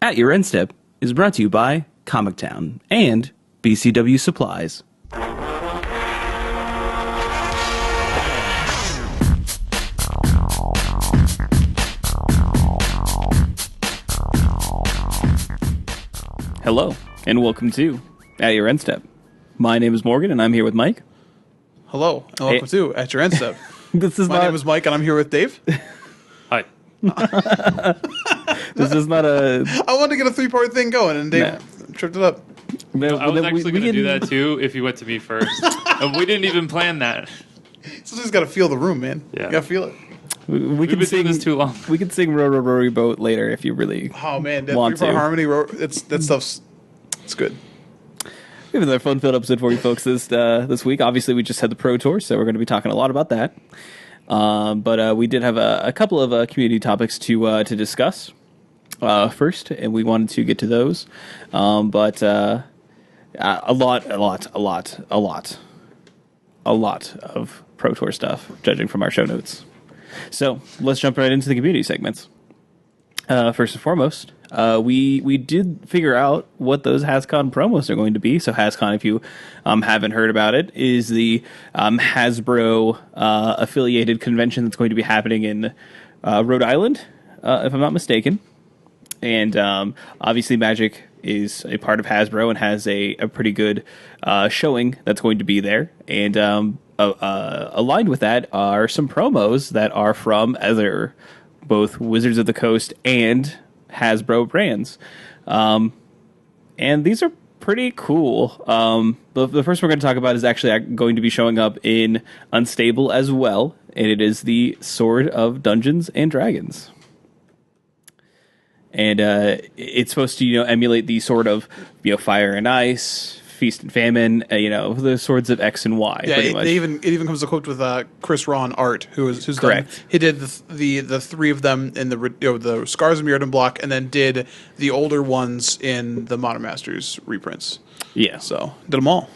At Your End Step is brought to you by Comic Town and BCW Supplies. Hello, and welcome to At Your End Step. My name is Morgan, and I'm here with Mike. Hello, and welcome to At Your End Step. My name is Mike, and I'm here with Dave. Hi. This is not a... I wanted to get a three-part thing going, and Dave tripped it up. I was actually going to do that too if you went to me first. And we didn't even plan that. Somebody's got to feel the room, man. Yeah. You got to feel it. We can sing this too long. We can sing "Row, Row, Row Your Boat" later if you really. Oh man, that want three-part to. harmony, that stuff's it's good. We have another fun-filled episode for you folks this week. Obviously, we just had the Pro Tour, so we're going to be talking a lot about that. But we did have a couple of community topics to discuss first, and we wanted to get to those. But a lot of Pro Tour stuff, judging from our show notes. So let's jump right into the community segments. First and foremost, we did figure out what those HasCon promos are going to be. So HasCon, if you haven't heard about it, is the Hasbro affiliated convention that's going to be happening in Rhode Island, if I'm not mistaken. And obviously Magic is a part of Hasbro and has a pretty good showing that's going to be there. And aligned with that are some promos that are from other both Wizards of the Coast and Hasbro brands. And these are pretty cool. The first we're going to talk about is actually going to be showing up in Unstable as well. And it is the Sword of Dungeons and Dragons. And it's supposed to, emulate the sort of, Fire and Ice, Feast and Famine, the swords of X and Y. Yeah, pretty much. it even comes equipped with Chris Ron art, who's correct. Done, he did the three of them in the Scars of Mirrodin block, and then did the older ones in the Modern Masters reprints. Yeah, so did them all.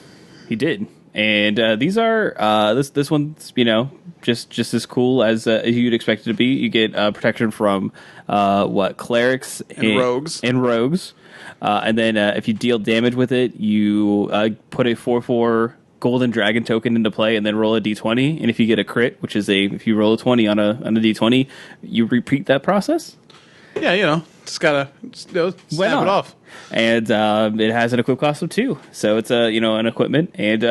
He did. And these are this one's just as cool as you'd expect it to be. You get protection from clerics and rogues and then if you deal damage with it, you put a 4/4 golden dragon token into play and then roll a d20. And if you get a crit, which is if you roll a 20 on a d20, you repeat that process. Yeah, just gotta snap it off. And it has an equip cost of 2, so it's an equipment. And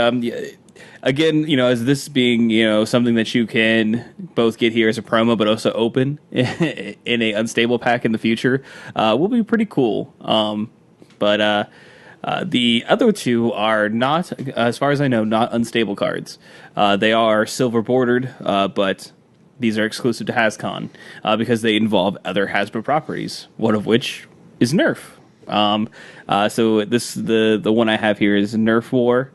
again, as this being something that you can both get here as a promo, but also open in a unstable pack in the future, will be pretty cool. But the other two are not, as far as I know, not unstable cards. They are silver bordered, but these are exclusive to HasCon because they involve other Hasbro properties, one of which is Nerf. So the one I have here is Nerf War,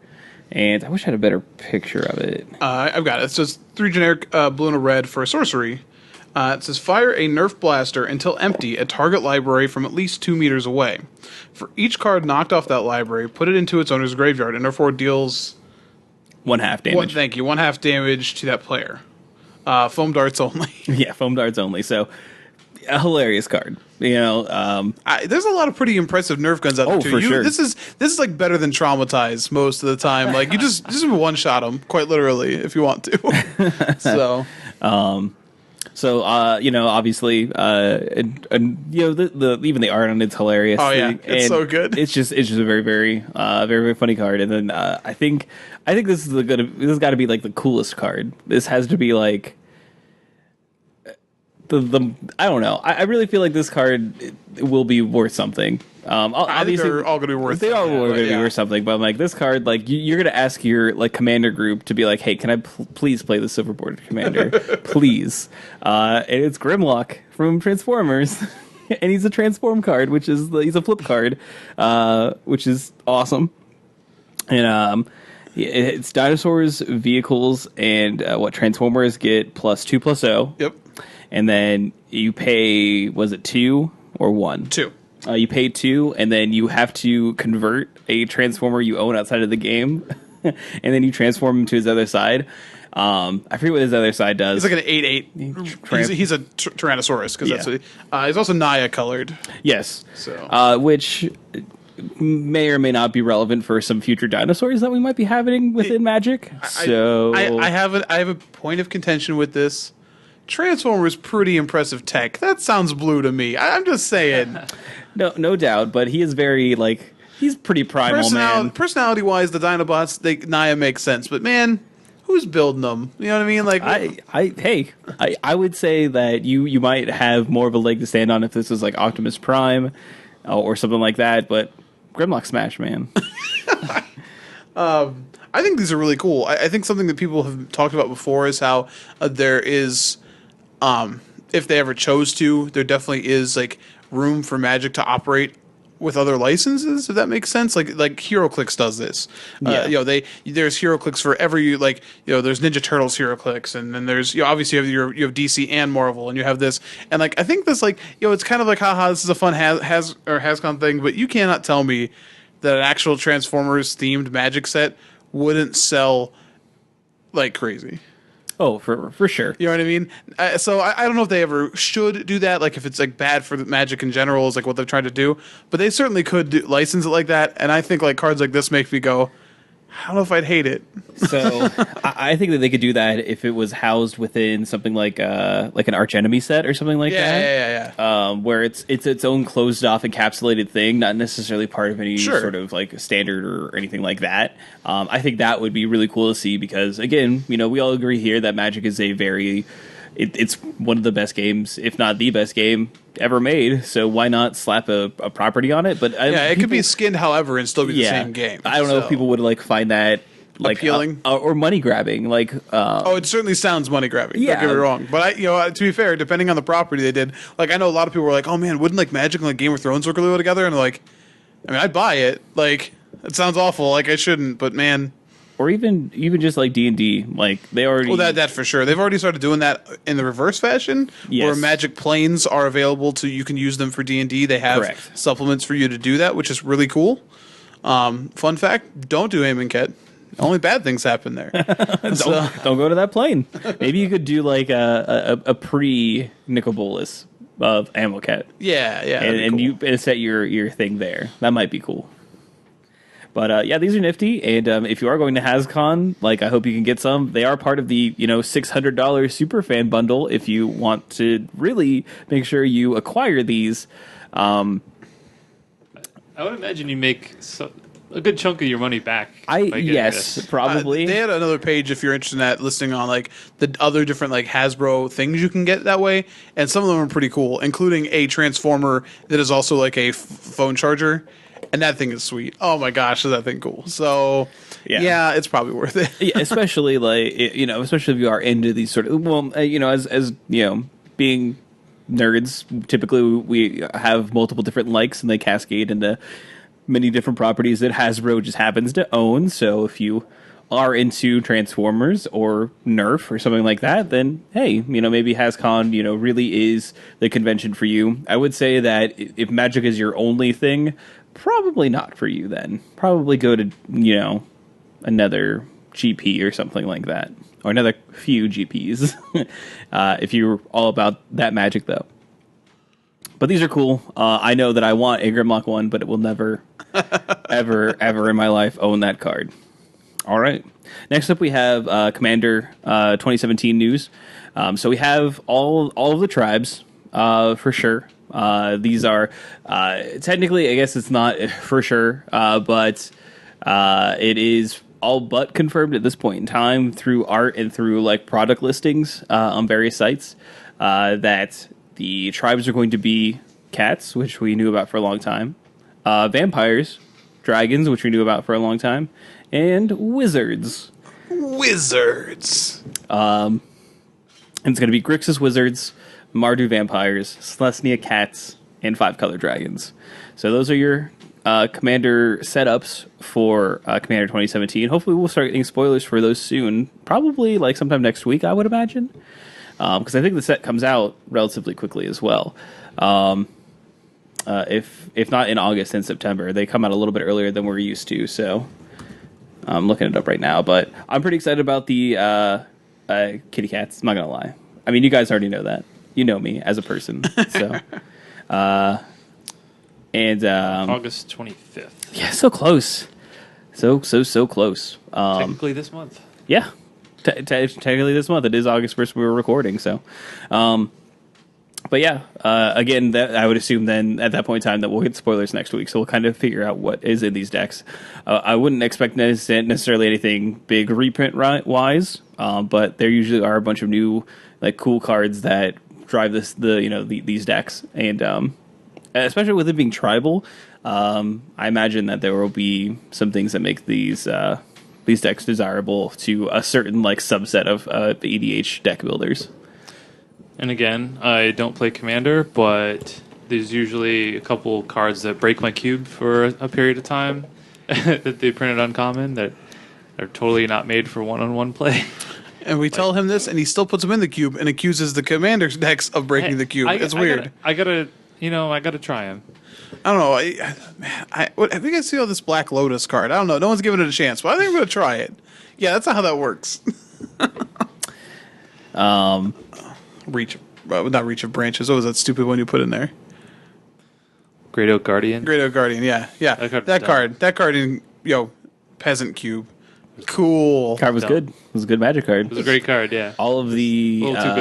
and I wish I had a better picture of it. I've got it. It's just 3 generic blue and a red for a sorcery. It says fire a Nerf blaster until empty at target library from at least 2 meters away. For each card knocked off that library, put it into its owner's graveyard, and Nerf War deals 1/2 damage. Thank you, 1/2 damage to that player. Foam darts only. Yeah, foam darts only. So a hilarious card. There's a lot of pretty impressive Nerf guns out there too. For sure. This is like better than Traumatize most of the time. Like you just one shot them quite literally if you want to. So. Obviously, even the art on it's hilarious. Oh yeah, it's so good. It's just a very, very, very very funny card. And then I think this has got to be like the coolest card. This has to be like the I don't know. I really feel like this card will be worth something. I think they're all going to be worth. They are going to be worth something. But I'm like, this card, like you're going to ask your commander group to be like, hey, can I please play the silver bordered commander, please? And it's Grimlock from Transformers, and he's a transform card, he's a flip card, which is awesome. And it's dinosaurs, vehicles, and Transformers get +2/+0. Yep. And then you pay, was it 2 or 1? 2. You pay 2, and then you have to convert a Transformer you own outside of the game and then you transform him to his other side. I forget what his other side does. He's like an 8/8. He's a Tyrannosaurus because that's what he's also Naya colored. Yes. So Which may or may not be relevant for some future dinosaurs that we might be having within Magic. I have a point of contention with this. Transformer is pretty impressive tech. That sounds blue to me. I'm just saying. No doubt, but he is very he's pretty primal, man. Personality-wise, the Dinobots, Naya makes sense, but man, who's building them? You know what I mean? Like, I would say that you might have more of a leg to stand on if this was like Optimus Prime or something like that, but Grimlock Smash, man. I think these are really cool. I think something that people have talked about before is how there is, if they ever chose to, there definitely is like room for Magic to operate with other licenses, if that makes sense. Like HeroClix does this. There's HeroClix for every there's Ninja Turtles HeroClix, and then there's obviously you have DC and Marvel, and you have this, and I think this it's kind of like haha, this is a fun Hascon thing, but you cannot tell me that an actual Transformers themed Magic set wouldn't sell like crazy. Oh, for sure. You know what I mean? So I don't know if they ever should do that. Like if it's like bad for the Magic in general is like what they're trying to do. But they certainly could license it like that. And I think like cards like this make me go, I don't know if I'd hate it. So I think that they could do that if it was housed within something like an arch enemy set or something like that. Yeah. Where it's its own closed off encapsulated thing, not necessarily part of any sort of like standard or anything like that. I think that would be really cool to see because again, we all agree here that Magic is a very it's one of the best games, if not the best game ever made. So why not slap a property on it? But it could be skinned, however, and still be the same game. I don't know if people would find that appealing or money grabbing. It certainly sounds money grabbing. Yeah. Don't get me wrong. But to be fair, depending on the property they did, I know a lot of people were like, oh man, wouldn't Magic and Game of Thrones work really well together? And I'd buy it. It sounds awful. I shouldn't, but man. Or even just D&D, they already. Well, that for sure. They've already started doing that in the reverse fashion, where Magic planes are available you can use them for D&D. They have supplements for you to do that, which is really cool. Fun fact: don't do Amonkhet. Only bad things happen there. Don't go to that plane. Maybe you could do a pre Nicol Bolas of Amonkhet. Yeah, and you set your thing there. That might be cool. But these are nifty, and if you are going to Hascon, I hope you can get some. They are part of the $600 Superfan bundle. If you want to really make sure you acquire these, I would imagine you make a good chunk of your money back. Probably. They had another page if you're interested in that, listing on the other different Hasbro things you can get that way, and some of them are pretty cool, including a Transformer that is also a phone charger. And that thing is sweet. Oh my gosh, is that thing cool? So it's probably worth it. Especially especially if you are into these sort of as being nerds, typically we have multiple different likes and they cascade into many different properties that Hasbro just happens to own. So if you are into Transformers or Nerf or something like that, then hey, maybe Hascon really is the convention for you. I would say that if Magic is your only thing, probably not for you then. Probably go to, another GP or something like that. Or another few GPs. If you're all about that Magic, though. But these are cool. I know that I want a Grimlock one, but it will never, ever in my life own that card. All right. Next up, we have Commander 2017 news. So we have all of the tribes, for sure. These are technically, I guess it's not for sure, but it is all but confirmed at this point in time through art and through product listings on various sites that the tribes are going to be cats, which we knew about for a long time, vampires, dragons, which we knew about for a long time, and wizards. And it's going to be Grixis wizards, Mardu vampires, Selesnya cats, and 5-color dragons. So those are your Commander setups for Commander 2017. Hopefully we'll start getting spoilers for those soon. Probably sometime next week, I would imagine. Because I think the set comes out relatively quickly as well. If not in August, in September. They come out a little bit earlier than we're used to. So I'm looking it up right now, but I'm pretty excited about the kitty cats. I'm not gonna lie. I mean, you guys already know that. You know me as a person, so. And August 25th. yeah, so close, so close. Technically this month. Yeah, technically this month. It is August 1st. We were recording, so. But yeah, again, that I would assume then at that point in time that we'll get spoilers next week, so we'll kind of figure out what is in these decks. I wouldn't expect necessarily anything big reprint wise, but there usually are a bunch of new like cool cards that drive these decks, and especially with it being tribal, I imagine that there will be some things that make these decks desirable to a certain like subset of EDH deck builders. And again, I don't play Commander, but there's usually a couple cards that break my cube for a period of time that they printed uncommon that are totally not made for one-on-one play. And we tell him this, and he still puts them in the cube and accuses the Commander's decks of breaking the cube. It's weird. I gotta try him. I don't know. Have you guys seen this Black Lotus card? I don't know. No one's giving it a chance, but I think I'm going to try it. Yeah, that's not how that works. Not Reach of Branches. What was that stupid one you put in there? Great Oak Guardian. Great Oak Guardian, yeah. That card in, Peasant Cube. Cool. Card was good. It was a good Magic card. It was a great card, yeah. All of the a little too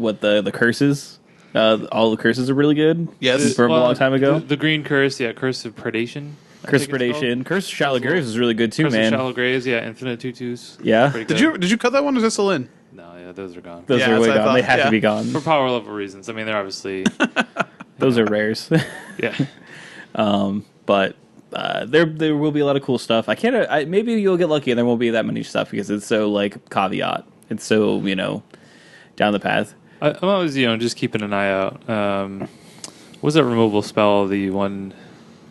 good. The curses. All the curses are really good. Yes. From a long time ago. The green curse, yeah, Curse of Predation. Curse of Predation. Curse of Shallow Graves is really good too, Curse man. of Shallow Graves, yeah, Infinite Tutus. Yeah. Did you cut that one, or is that still in? No, yeah, those are gone. Those are way gone. They have to be gone. For power level reasons. I mean, they're obviously... Those are rares. Yeah. But there will be a lot of cool stuff. Maybe you'll get lucky and there won't be that many stuff because it's so like caveat. It's so down the path. I'm always just keeping an eye out. What was that removal spell? The one,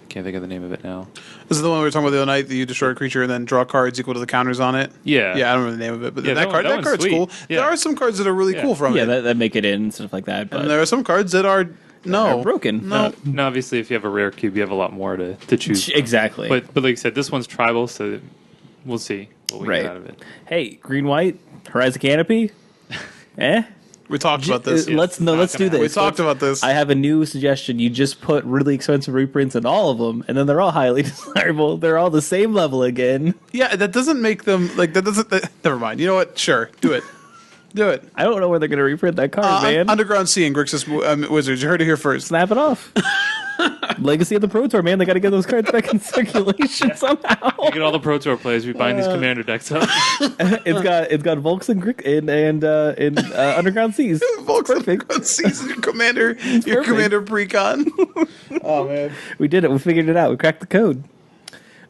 I can't think of the name of it now. This is the one we were talking about the other night. That you destroy a creature and then draw cards equal to the counters on it. Yeah, I don't remember the name of it, but yeah, that card's sweet. cool. Yeah. There are some cards that are really cool from it. Yeah, that make it in and stuff like that. But and there are some cards that are broken. No. No, obviously, if you have a rare cube, you have a lot more to choose from. Exactly. But like I said, this one's tribal, so we'll see what we get out of it. Hey, green white Horizon Canopy. We talked about this. Let's do this. We talked about this. I have a new suggestion. You just put really expensive reprints in all of them, and then they're all highly desirable. They're all the same level again. Yeah, that doesn't make them never mind. You know what? Sure, do it. Do it. I don't know where they're going to reprint that card, man. Underground Sea and Grixis Wizards. You heard it here first. Snap it off. Legacy of the Pro Tour, man. They got to get those cards back in circulation somehow. Look at all the Pro Tour players. We buying these Commander decks up. It's got Volks and Underground Seas. Volks and Underground Seas and your Commander Precon. Oh man, we did it. We figured it out. We cracked the code.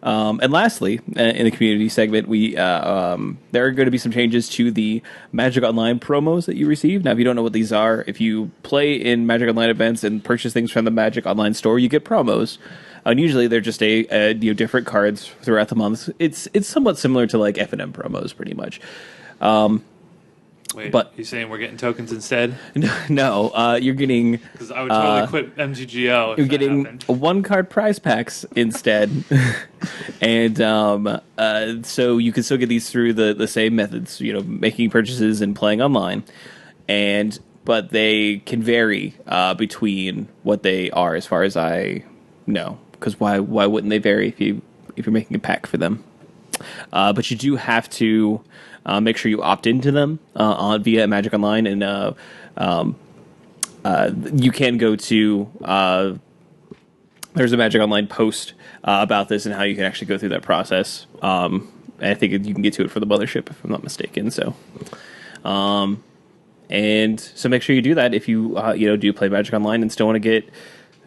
And lastly, in the community segment, there are going to be some changes to the Magic Online promos that you receive. Now, if you don't know what these are, if you play in Magic Online events and purchase things from the Magic Online store, you get promos. And usually they're just different cards throughout the month. It's somewhat similar to like F&M promos, pretty much. Wait, but you saying we're getting tokens instead? No, you're getting... Because I would totally quit MGGO. You're getting one card prize packs instead. And so you can still get these through the same methods, making purchases and playing online. But they can vary between what they are as far as I know. Because why wouldn't they vary if you're making a pack for them? But you do have to... make sure you opt into them via Magic Online, and you can go to. There's a Magic Online post about this and how you can actually go through that process. And I think you can get to it for the mothership, if I'm not mistaken. So, and so make sure you do that if you do play Magic Online and still want to get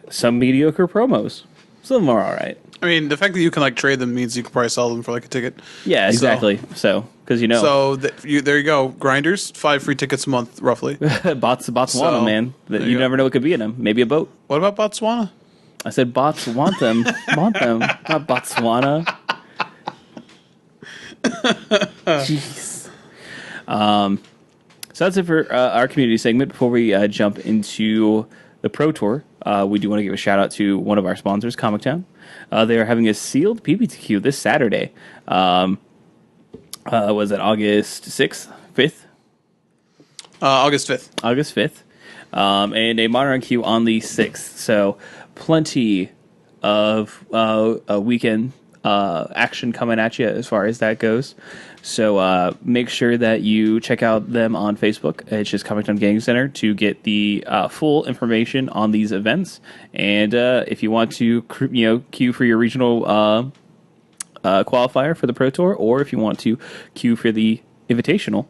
some mediocre promos. Some of them are all right. I mean, the fact that you can trade them means you can probably sell them for a ticket. Yeah, exactly. So, because So there you go. Grinders, 5 free tickets a month, roughly. Botswana, man. You never know what could be in them. Maybe a boat. What about Botswana? I said bots want them. Want them. Not Botswana. Jeez. So that's it for our community segment. Before we jump into the Pro Tour, we do want to give a shout out to one of our sponsors, Comic Town. They are having a sealed PPTQ this Saturday. Was it August 6th, 5th? August 5th. August 5th. And a Modern Q on the 6th. So plenty of a weekend action coming at you as far as that goes. So make sure that you check out them on Facebook. It's just Comic Town Gaming Center to get the full information on these events. And if you want to queue for your regional qualifier for the Pro Tour, or if you want to queue for the Invitational,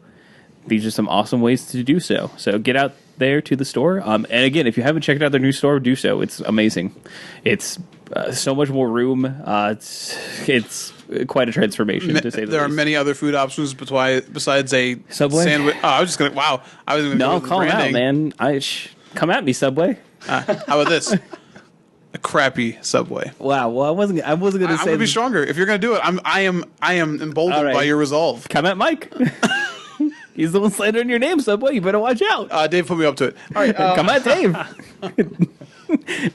these are some awesome ways to do so. So get out there to the store. And again, if you haven't checked out their new store, do so. It's amazing. It's so much more room. It's quite a transformation, to say the least. There are many other food options besides a Subway? sandwich. Oh, I was just going to, wow. I was going to No, call them out, man. Come at me, Subway. How about this? A crappy Subway. Wow. Well, I wasn't going to say. I'm going to be stronger. If you're going to do it, I am emboldened by your resolve. Come at Mike. He's the one slandering your name, Subway. You better watch out. Dave put me up to it. All right, come at Dave.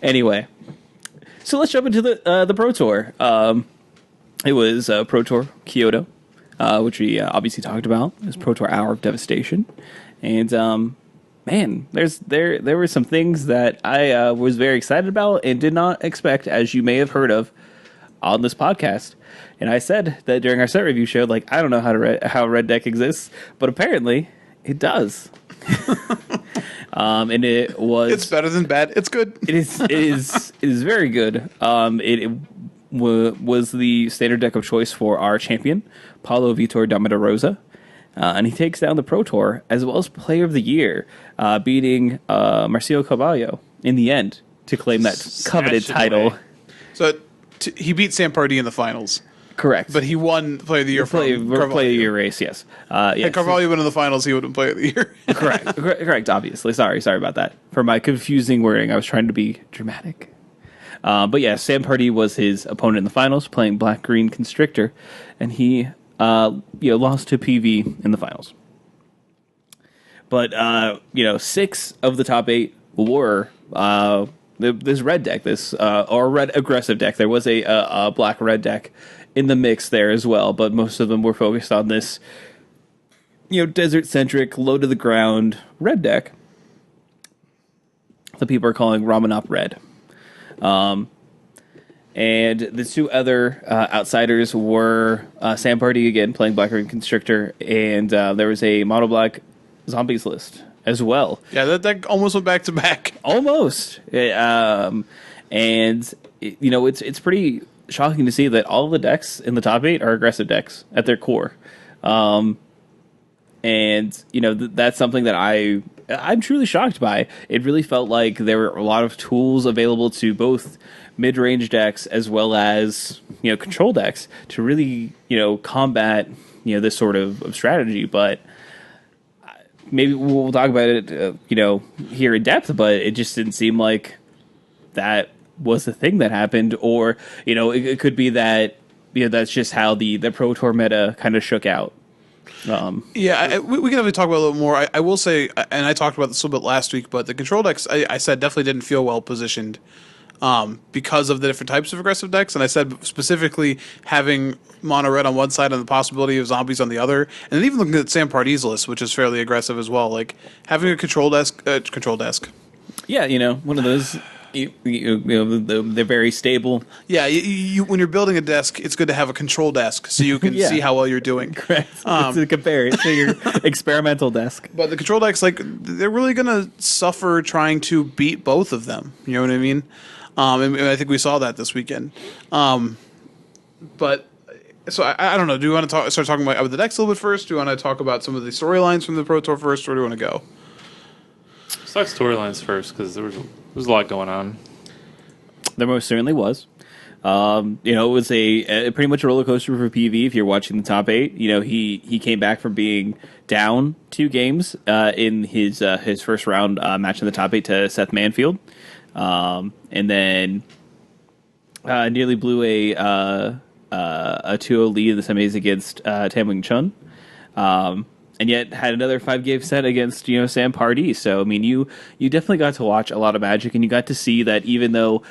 Anyway, so let's jump into the Pro Tour. It was Pro Tour Kyoto, which we obviously talked about. It was Pro Tour Hour of Devastation, and man, there were some things that I was very excited about and did not expect, as you may have heard of on this podcast. And I said that during our set review show, like, I don't know how Red Deck exists, but apparently it does. And it was. It's better than bad. It's good. It is very good. It was the standard deck of choice for our champion, Paulo Vitor Damarosa. And he takes down the Pro Tour as well as Player of the Year, beating Marcio Caballo in the end to claim that coveted title. So he beat Sam Pardee in the finals. Correct. But he won Player of the Year Player of the Year race, yes. Yes. Had Carvalho been in the finals, he would have been Player of the Year. Correct, obviously. Sorry about that. For my confusing wording, I was trying to be dramatic. But yeah, Sam Pardee was his opponent in the finals, playing Black-Green Constrictor, and he lost to PV in the finals. But 6 of the top 8 were this red deck, or red aggressive deck. There was a black red deck in the mix there as well, but most of them were focused on this desert centric, low to the ground red deck that people are calling Ramunap Red. And the 2 other outsiders were Sam Pardee again playing Black Green Constrictor, and there was a mono black zombies list as well. Yeah, that deck almost went back to back. Almost. It's pretty shocking to see that all of the decks in the top 8 are aggressive decks at their core. That's something that I'm truly shocked by. It really felt like there were a lot of tools available to both mid-range decks as well as control decks to really combat this sort of strategy. But maybe we'll talk about it here in depth. But it just didn't seem like that was the thing that happened, or it could be that that's just how the Pro Tour meta kind of shook out. We can definitely talk about it a little more. I will say, and I talked about this a little bit last week, but the control decks I said definitely didn't feel well positioned because of the different types of aggressive decks. And I said specifically having mono red on one side and the possibility of zombies on the other, and then even looking at Sam Pardee's list, which is fairly aggressive as well. Like having a control desk. Yeah, one of those. They're very stable. Yeah, you when you're building a desk, it's good to have a control desk so you can see how well you're doing. Correct. To compare it to your experimental desk. But the control decks, they're really going to suffer trying to beat both of them. You know what I mean? And I think we saw that this weekend. But so I don't know. Do you want to start talking about the decks a little bit first? Do you want to talk about some of the storylines from the Pro Tour first, or do you want to go? Let's talk storylines first, because there was a lot going on. There most certainly was. It was a pretty much a roller coaster for PV. If you're watching the top 8, he came back from being down 2 games in his first round match in the top 8 to Seth Manfield, and then nearly blew a 2-0 lead in the semis against Tam Wing Chun. and yet had another 5-game set against Sam Pardee. So I mean, you definitely got to watch a lot of Magic, and you got to see that even though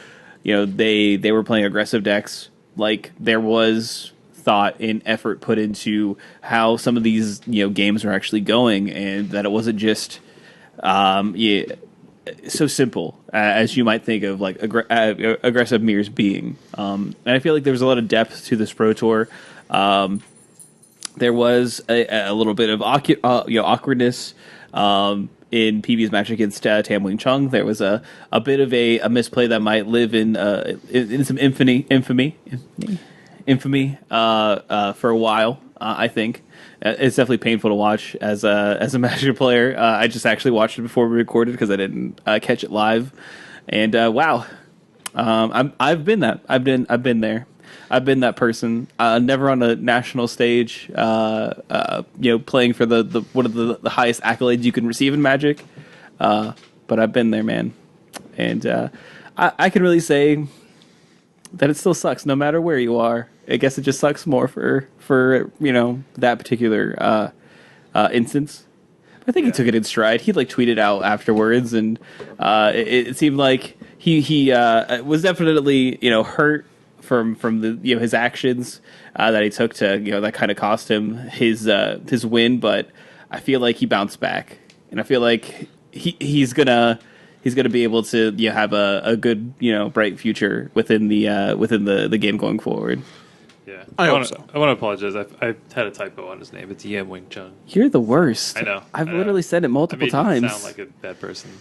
they were playing aggressive decks, like there was thought and effort put into how some of these games were actually going, and that it wasn't just so simple as you might think of, like aggressive mirrors being. And I feel like there was a lot of depth to this Pro Tour. There was a little bit of awkwardness in PB's match against Tam Wing Chung. There was a bit of a misplay that might live in some infamy for a while. I think it's definitely painful to watch as a Magic player. I just actually watched it before we recorded because I didn't catch it live, and wow, I've been that. I've been there. I've been that person. Never on a national stage. Playing for the one of the highest accolades you can receive in Magic. But I've been there, man, and I can really say that it still sucks no matter where you are. I guess it just sucks more for that particular instance. I think he took it in stride. He tweeted out afterwards, and it seemed like he was definitely hurt from the his actions that he took to that kind of cost him his win. But I feel like he bounced back, and I feel like he's gonna be able to have a good bright future within the game going forward. Yeah, I hope so. I want to apologize. I had a typo on his name. It's Yam Wing Chun. You're the worst. I know. I've literally said it multiple times. You sound like a bad person.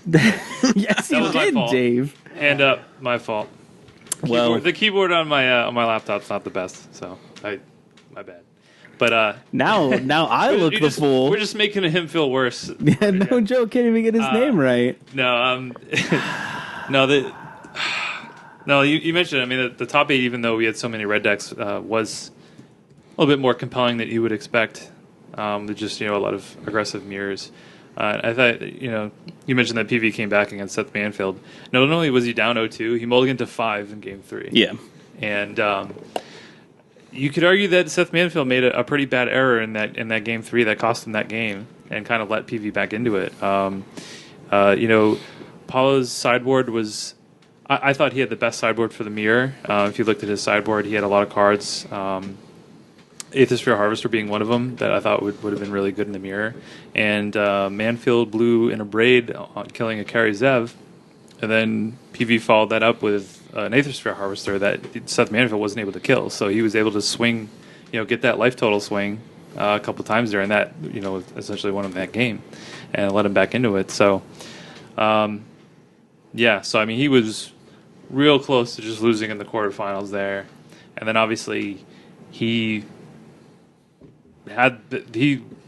Yes, you did, Dave. Hand up, my fault. Well, the keyboard on my laptop's not the best, so my bad. But now I look the fool. We're just making him feel worse. Yeah, no joke. Can't even get his name right. No, no. You mentioned. I mean, the top 8, even though we had so many red decks, was a little bit more compelling than you would expect. With just a lot of aggressive mirrors. I thought you mentioned that PV came back against Seth Manfield. Not only was he down 0-2, he mulliganed to 5 in Game 3. Yeah, and you could argue that Seth Manfield made a pretty bad error in that Game 3 that cost him that game and kind of let PV back into it. Paulo's sideboard was. I thought he had the best sideboard for the mirror. If you looked at his sideboard, he had a lot of cards. Aethersphere Harvester being one of them that I thought would have been really good in the mirror. And Manfield blew in a braid on killing a Kari Zev. And then PV followed that up with an Aethersphere Harvester that Seth Manfield wasn't able to kill. So he was able to swing, get that life total swing a couple times during that, essentially won him that game and let him back into it. So, so I mean, he was real close to just losing in the quarterfinals there. And then obviously he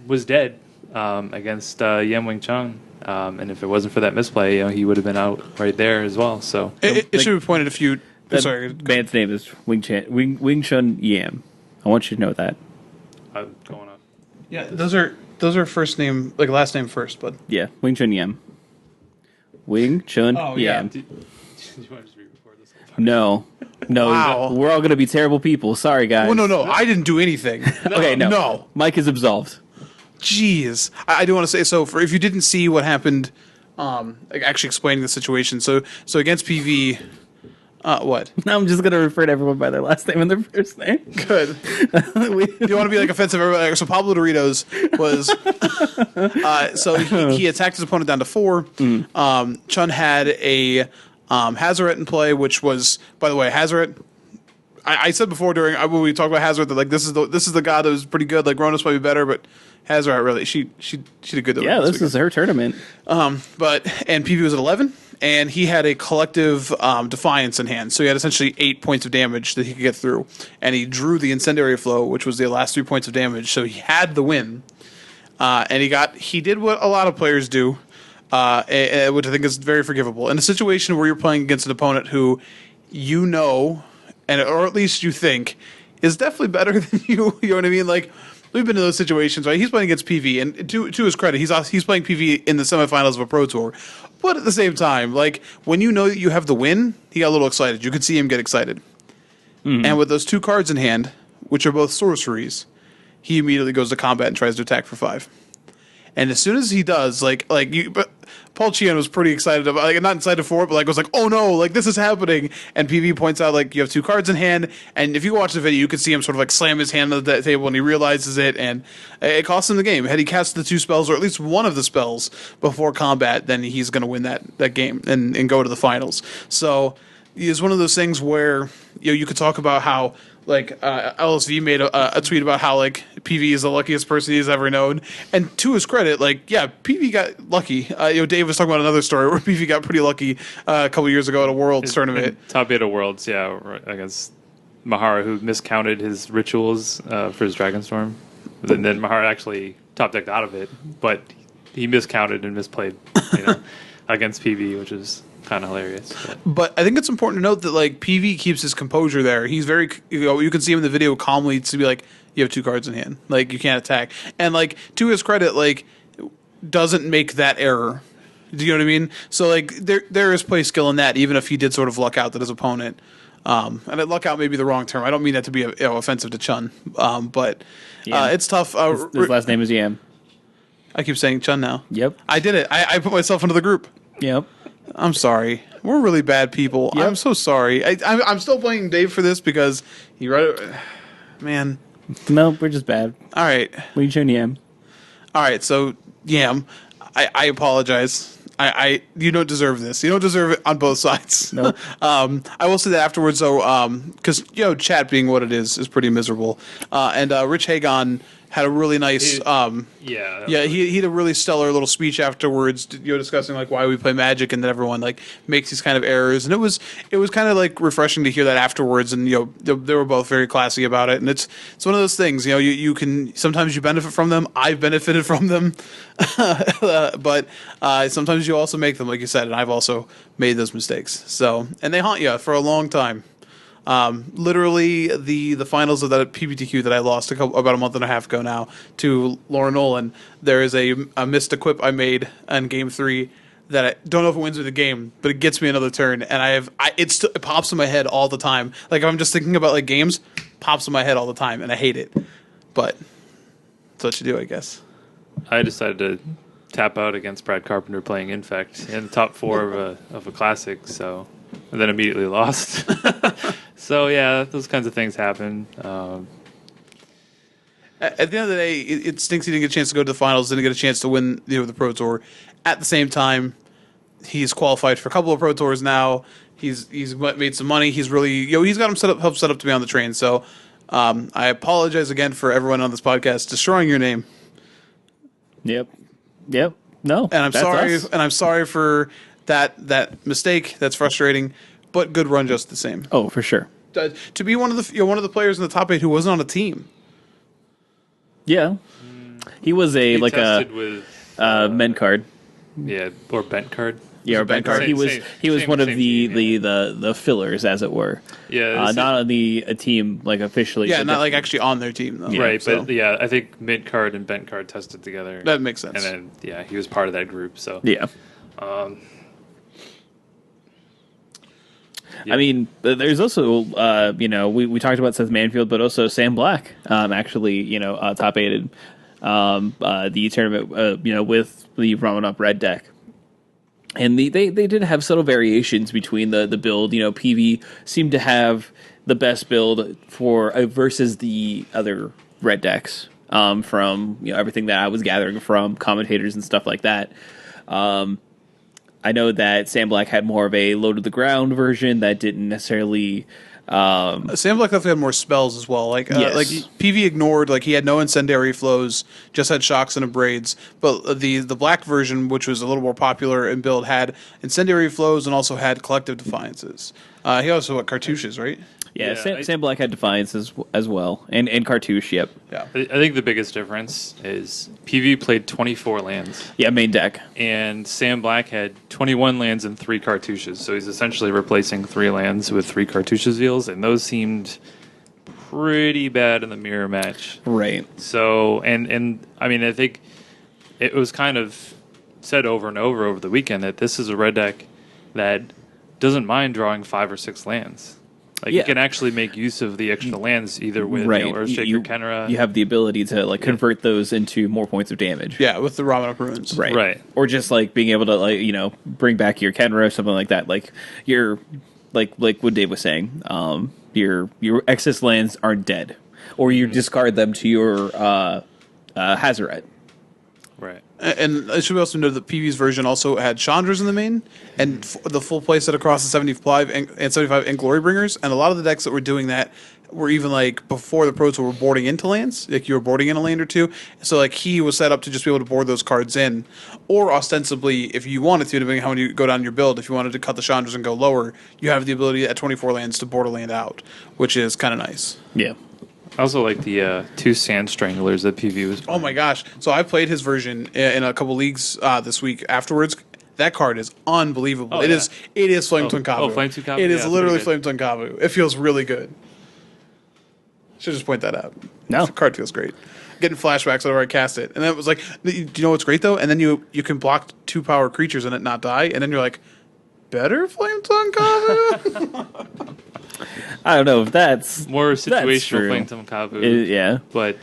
was dead against Yam Wing Chung, and if it wasn't for that misplay, he would have been out right there as well. So it should be pointed if you. Sorry, man's name is Wing Chun Yam. I want you to know that. I'm going on. Yeah, those are first name, like last name first, bud. Yeah, Wing Chun Yam. Wing Chun Yam. Do you want to just re-record this? No. Wow. We're all going to be terrible people. Sorry, guys. Oh, no, I didn't do anything. Okay, no. Mike is absolved. Jeez. I do want to say, so if you didn't see what happened, actually explaining the situation, so against PV, what? Now I'm just going to refer to everyone by their last name and their first name. Good. You don't want to be offensive everybody. So Pablo Doritos was, so he attacked his opponent down to 4. Chun had a Hazaret in play, which was, by the way, Hazaret. I said before when we talked about Hazaret that this is the god that was pretty good. Like Ronos might be better, but Hazaret really she did good. Yeah, this is her tournament. And PV was at 11, and he had a collective Defiance in hand, so he had essentially 8 points of damage that he could get through, and he drew the Incendiary Flow, which was the last 3 points of damage, so he had the win, and he did what a lot of players do, which I think is very forgivable in a situation where you're playing against an opponent who or at least you think is definitely better than you. You know what I mean? Like, we've been in those situations, right? He's playing against PV, and to his credit, he's playing PV in the semifinals of a Pro Tour. But at the same time, like, when you know that you have the win, he got a little excited. You could see him get excited. Mm-hmm. And with those 2 cards in hand, which are both sorceries, he immediately goes to combat and tries to attack for 5. And as soon as he does, but Paul Cheon was pretty excited about, like, not excited for it, but like was like, oh no, like this is happening. And PV points out, like, you have 2 cards in hand, and if you watch the video, you can see him sort of like slam his hand on the table when he realizes it, and it costs him the game. Had he cast the 2 spells, or at least one of the spells before combat, then he's going to win that game and go to the finals. So it's one of those things where you could talk about how, like, LSV made a tweet about how, like, PV is the luckiest person he's ever known, and to his credit, like, yeah, PV got lucky. Dave was talking about another story where PV got pretty lucky a couple years ago at a Worlds tournament. Top 8 of Worlds, yeah, against Mahara, who miscounted his rituals for his Dragonstorm. And then Mahara actually top decked out of it, but he miscounted and misplayed, against PV, which is kind of hilarious. But I think it's important to note that, like, PV keeps his composure there. He's very, you can see him in the video calmly to be like, you have 2 cards in hand, like, you can't attack. And, like, to his credit, like, doesn't make that error. Do you know what I mean? So, like, there is play skill in that, even if he did sort of luck out at his opponent. And luck out may be the wrong term. I don't mean that to be offensive to Chun, but it's tough. His last name is Yam. I keep saying Chun now. Yep. I did it. I put myself into the group. Yep. I'm sorry. We're really bad people. Yep. I'm so sorry. I'm still blaming Dave for this because he wrote it. Man. No, we're just bad. All right. We should Yam. All right. So, Yam, I apologize. You don't deserve this. You don't deserve it on both sides. No. I will say that afterwards, though, because, chat being what it is pretty miserable. And Rich Hagon had a really nice, he had a really stellar little speech afterwards, discussing, like, why we play Magic, and that everyone, like, makes these kind of errors, and it was kind of, like, refreshing to hear that afterwards, and they were both very classy about it, and it's one of those things, you can sometimes you benefit from them. I've benefited from them, but sometimes you also make them, like you said, and I've also made those mistakes. So, and they haunt you for a long time. Literally the finals of that PPTQ that I lost about a month and a half ago now to Laura Nolan. There is a missed equip I made in game 3 that I don't know if it wins me the game, but it gets me another turn, and it pops in my head all the time. Like, if I'm just thinking about, like, games, pops in my head all the time, and I hate it. But that's what you do, I guess. I decided to tap out against Brad Carpenter playing Infect in the top 4 of a classic, so, and then immediately lost. So, yeah, those kinds of things happen. At the end of the day, it stinks he didn't get a chance to go to the finals, didn't get a chance to win the Pro Tour. At the same time, he's qualified for a couple of Pro Tours now. He's made some money. He's really he's got him helped set up to be on the train. So I apologize again for everyone on this podcast destroying your name. Yep. No. And I'm sorry for that mistake. That's frustrating, but good run just the same. Oh, for sure. To be one of the players in the top 8 who wasn't on a team. Yeah, he was He with men card. Yeah, or bent card. Yeah, or bent card. He was one of the fillers, as it were. Yeah, not on a team, like, officially. Yeah, not like actually on their team though. Yeah, right, so. But yeah, I think mint card and bent card tested together. That makes sense. And then he was part of that group. So yeah. Yeah. I mean, there's also, we talked about Seth Manfield, but also Sam Black, actually, top 8'd the tournament, with the Ramunap Red deck. And they did have subtle variations between the build. PV seemed to have the best build versus the other red decks, from everything that I was gathering from commentators and stuff like that. I know that Sam Black had more of a low to the ground version that didn't necessarily. Sam Black definitely had more spells as well. Like PV ignored, like, he had no incendiary flows, just had shocks and abrades. But the black version, which was a little more popular in build, had incendiary flows and also had collective defiances. He also had cartouches, right? Yeah, Sam Black had Defiance as well, and Cartouche, yep. Yeah. I think the biggest difference is PV played 24 lands. Yeah, main deck. And Sam Black had 21 lands and 3 cartouches, so he's essentially replacing 3 lands with 3 cartouches deals, and those seemed pretty bad in the mirror match. Right. So, and I mean, I think it was kind of said over and over the weekend that this is a red deck that doesn't mind drawing 5 or 6 lands. Like you can actually make use of the extra lands either with Earthshaker, Kenra. You have the ability to like convert those into more points of damage. Yeah, with the Ramunap Ruins. Right. Or just like being able to like bring back your Kenra or something like that. Like your like what Dave was saying. Your excess lands aren't dead, or you discard them to your Hazaret. Right. And it should be also noted that PV's version also had Chandras in the main, and the full playset across the 75 and 75 and Glorybringers, and a lot of the decks that were doing that were even like before the Pro Tour were boarding into lands, like you were boarding in a land or two, so like he was set up to just be able to board those cards in, or ostensibly, if you wanted to, depending on how many you go down your build, if you wanted to cut the Chandras and go lower, you have the ability at 24 lands to board a land out, which is kind of nice. Yeah. I also like the 2 Sand Stranglers that PV was playing. Oh my gosh. So I played his version in a couple leagues this week afterwards. That card is unbelievable. It is Flame Twin Kavu. Oh, Flame Twin Kavu? It is Yeah, literally pretty Flame Twin Kavu. It feels really good. Should just point that out. No. The card feels great. Getting flashbacks whenever I cast it. And then it was like, do you know what's great though? And then you can block 2 power creatures and it not die. And then you're like, better Flame Twin Kavu? I don't know if that's more situational Flame Twin Kavu. Yeah. But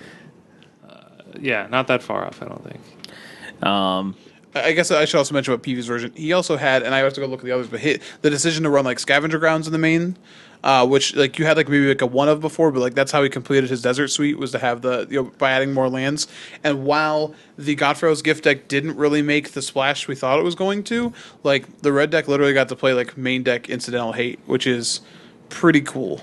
yeah, not that far off, I don't think. I guess I should also mention about PV's version. He also had, and I have to go look at the others, but the decision to run like Scavenger Grounds in the main, which like you had like maybe like a one of before, but like that's how he completed his Desert Suite, was to have the by adding more lands. And while the Godfarrow's Gift deck didn't really make the splash we thought it was going to, like the red deck literally got to play like main deck Incidental Hate, which is pretty cool.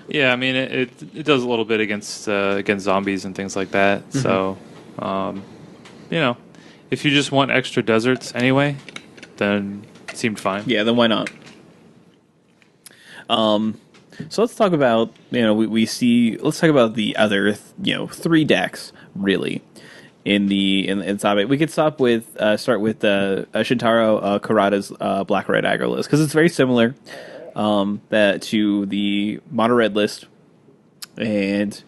Yeah, I mean it does a little bit against zombies and things like that. Mm-hmm. So, if you just want extra deserts anyway, then it seemed fine. Yeah, then why not? So let's talk about let's talk about the other 3 decks really in Sabe. We could start with Shintaro Karada's Black Red aggro list, because it's very similar to the mono red list, and